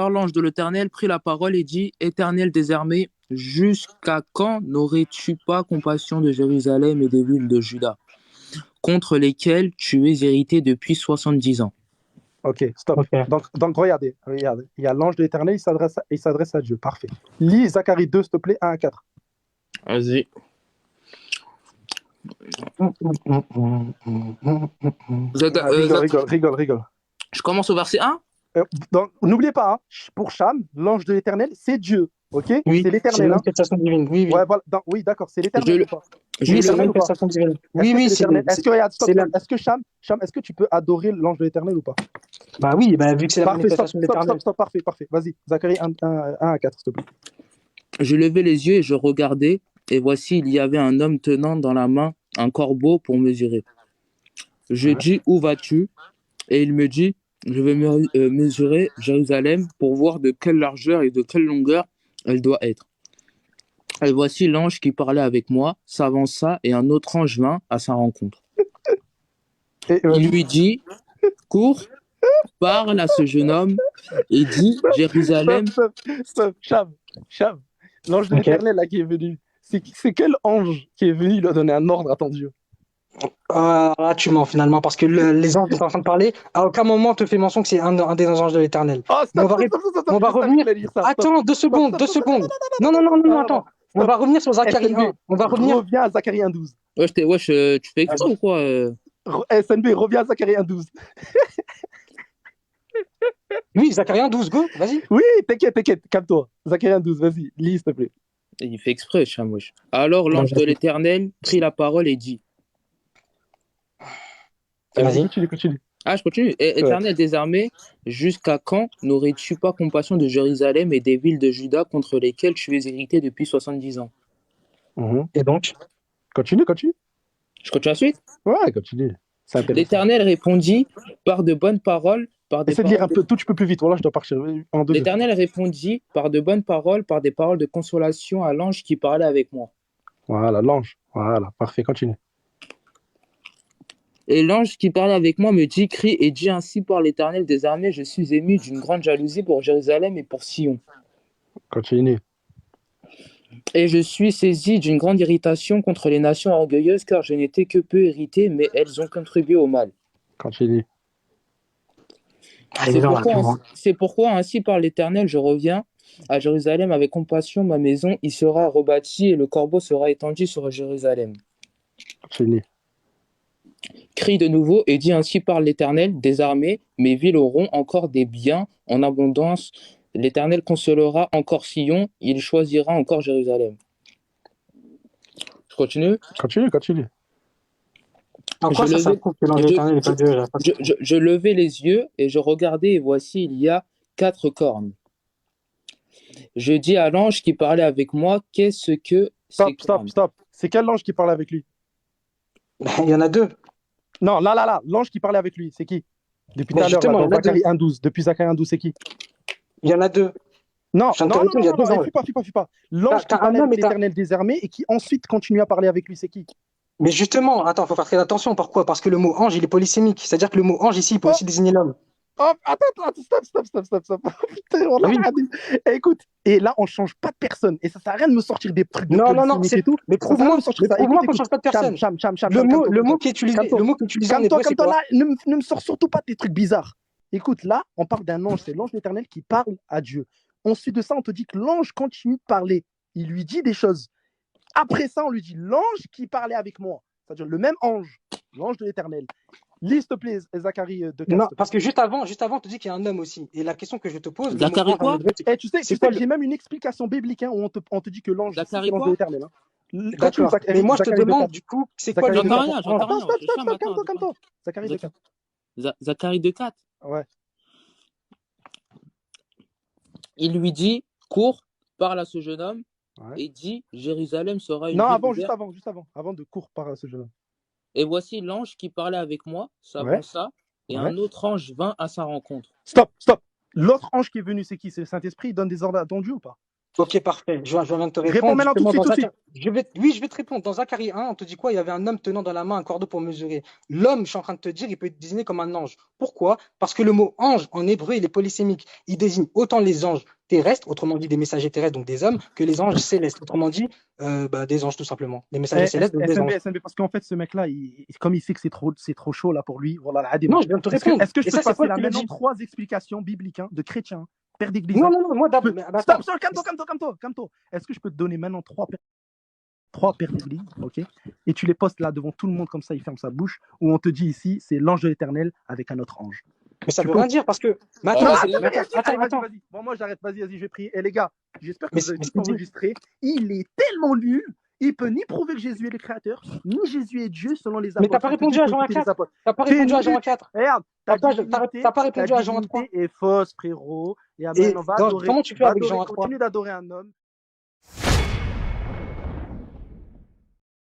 l'ange de l'Éternel prit la parole et dit, Éternel des armées, jusqu'à quand n'aurais-tu pas compassion de Jérusalem et des villes de Juda, contre lesquelles tu es hérité depuis 70 ans? Ok, stop. Ok. Donc regardez. Il y a l'ange de l'éternel, il s'adresse à Dieu. Parfait. Lis Zacharie 2, s'il te plaît, 1 à 4. Vas-y. Rigole. Je commence au verset 1. Donc, n'oubliez pas, hein, pour Cham, l'ange de l'éternel, c'est Dieu. Ok? Oui, C'est c'est une l'éternel. Hein. manifestation divine. Oui, oui. Ouais, voilà. Oui, d'accord, c'est l'éternel Je, ou pas? je Oui, le c'est une L'éternel ou pas? manifestation divine. Est-ce Oui, que oui, c'est l'éternel? Est-ce que, regarde, c'est stop. la. Est-ce que Cham, est-ce que tu peux adorer l'ange de l'éternel ou pas? Bah oui, bah, vu que c'est la Parfait, manifestation de l'Éternel. parfait. Vas-y, Zacharie 1 à 4, s'il te plaît. Je levai les yeux et je regardai, et voici, il y avait un homme tenant dans la main un corbeau pour mesurer. Je dis, où vas-tu? Et il me dit, je vais mesurer Jérusalem pour voir de quelle largeur et de quelle longueur elle doit être. Et voici l'ange qui parlait avec moi s'avança et un autre ange vint à sa rencontre. Et, Il lui dit, cours, parle à ce jeune homme et dis, Jérusalem. Stop. Cham. L'ange de Ok. l'éternel là qui est venu. C'est quel ange qui est venu lui a donné un ordre à ton Dieu? Là, tu mens finalement, parce que les anges sont en train de parler. À aucun moment on te fait mention que c'est un des anges de l'Éternel. Oh, Mais stop. on va Je savais revenir. qu'il allait dire ça. Attends, deux secondes. Non, attends. On va revenir sur Zacharie SNB, 1. On va revenir. reviens à Zacharie 1,12. Wesh, tu fais exprès ou quoi SNB, reviens à Zacharie 1,12. Oui, Zacharie 12, go, vas-y. Oui, t'inquiète, calme-toi. Zacharie 1,12, vas-y, lis, s'il te plaît. Il fait exprès, chamouche. Alors l'ange de l'Éternel prit la parole et dit. Vas-y. Continue. Ah, je continue. Éternel des armées, jusqu'à quand n'aurais-tu pas compassion de Jérusalem et des villes de Juda contre lesquelles tu es hérité depuis 70 ans? Et donc? Continue. Je continue la suite? Ouais, continue. C'est intéressant. L'Éternel répondit par de bonnes paroles, par des Essaie de lire un paroles peu, tout, tu peux plus vite. Voilà, je dois partir en 2 L'Éternel répondit par de bonnes paroles, par des paroles de consolation à l'ange qui parlait avec moi. Voilà, l'ange. Voilà, parfait, continue. Et l'ange qui parlait avec moi me dit, crie et dis ainsi par l'Éternel des armées, je suis ému d'une grande jalousie pour Jérusalem et pour Sion. Continue. Et je suis saisi d'une grande irritation contre les nations orgueilleuses, car je n'étais que peu irrité, mais elles ont contribué au mal. Continue. C'est pourquoi ainsi par l'Éternel, je reviens à Jérusalem avec compassion, ma maison y sera rebâtie et le corbeau sera étendu sur Jérusalem. Continue. Crie de nouveau et dis ainsi par l'Éternel des armées, mes villes auront encore des biens en abondance. L'Éternel consolera encore Sion, il choisira encore Jérusalem. Je continue. Continue. En quoi ça prouve que l'ange éternel n'est pas Dieu? Je levai les yeux et je regardais et voici il y a 4 cornes. Je dis à l'ange qui parlait avec moi, qu'est-ce que Stop. C'est quel ange qui parlait avec lui? Il y en a 2. Non, là. L'ange qui parlait avec lui, c'est qui? Depuis tout à l'heure, dans Zacharie 1.12. Depuis Zacharie 1.12, c'est qui? Il y en a 2. Non, il y a 2 anges. Fuis pas. L'ange qui parlait avec l'Éternel des armées et qui ensuite continue à parler avec lui, c'est qui? Mais justement, attends, il faut faire très attention. Pourquoi? Parce que le mot ange, il est polysémique. C'est-à-dire que le mot ange ici, il peut aussi désigner l'homme. Oh, attends, stop. Putain, on a dit. Écoute, et là, on change pas de personne. Et ça sert à rien de me sortir des trucs de polysémique et tout. Mais prouve-moi qu'on change pas de personne. Le mot qui est utilisé en hébreu, c'est quoi? Ne me sors surtout pas de tes trucs bizarres. Écoute, là, on parle d'un ange. C'est l'ange de l'Éternel qui parle à Dieu. Ensuite de ça, on te dit que l'ange continue de parler. Il lui dit des choses. Après ça, on lui dit l'ange qui parlait avec moi. C'est-à-dire le même ange, l'ange de l'Éternel. Lis, s'il te plaît, Zacharie 2. Non, parce que juste avant, on te dit qu'il y a un homme aussi. Et la question que je te pose... Zacharie quoi? Tu sais que j'ai même une explication biblique où on te dit que l'ange, c'est l'ange de l'Éternel. D'accord. Mais moi, je te demande, du coup, c'est quoi le... J'entends rien. Calme-toi. Zacharie 2.4. Zacharie 2.4. Ouais. Il lui dit, cours, parle à ce jeune homme, et dit, Jérusalem sera une Non, ville avant de cours, parle à ce jeune homme. Et voici l'ange qui parlait avec moi, s'avança, et un autre ange vint à sa rencontre. Stop. L'autre ange qui est venu, c'est qui? C'est le Saint-Esprit? Il donne des ordres à ton Dieu ou pas? Ok, parfait. Je viens de te répondre. Réponds maintenant tout de suite. Oui, je vais te répondre. Dans Zacharie 1, on te dit quoi? Il y avait un homme tenant dans la main un cordeau pour mesurer. L'homme, je suis en train de te dire, il peut être désigné comme un ange. Pourquoi? Parce que le mot ange, en hébreu, il est polysémique. Il désigne autant les anges terrestres, autrement dit des messagers terrestres, donc des hommes, que les anges célestes, autrement dit des anges tout simplement. Des messagers célestes, donc des anges. SNB, parce qu'en fait, ce mec-là, comme il sait que c'est trop chaud là pour lui, voilà. Non, je viens de te répondre. Est-ce que je peux passer là maintenant 3 explications bibliques de chrétiens? Père d'église. Non, moi d'abord. Stop, calme-toi. Est-ce que je peux te donner maintenant 3 pères d'église, ok? Et tu les postes là devant tout le monde comme ça, il ferme sa bouche, où on te dit ici, c'est l'ange de l'Éternel avec un autre ange. Mais ça veut rien dire parce que. Attends. Bon, moi j'arrête, vas-y, je vais prier. Et les gars, j'espère que vous avez tout enregistré. Il est tellement nul. Il peut ni prouver que Jésus est le créateur, ni Jésus est Dieu selon les apôtres. Mais t'as pas répondu à Jean 4. T'as pas répondu à Jean 4. Regarde, t'as pas répondu à Jean 3. est fausse, frérot. Et comment tu fais avec Jean 3? Continue d'adorer un homme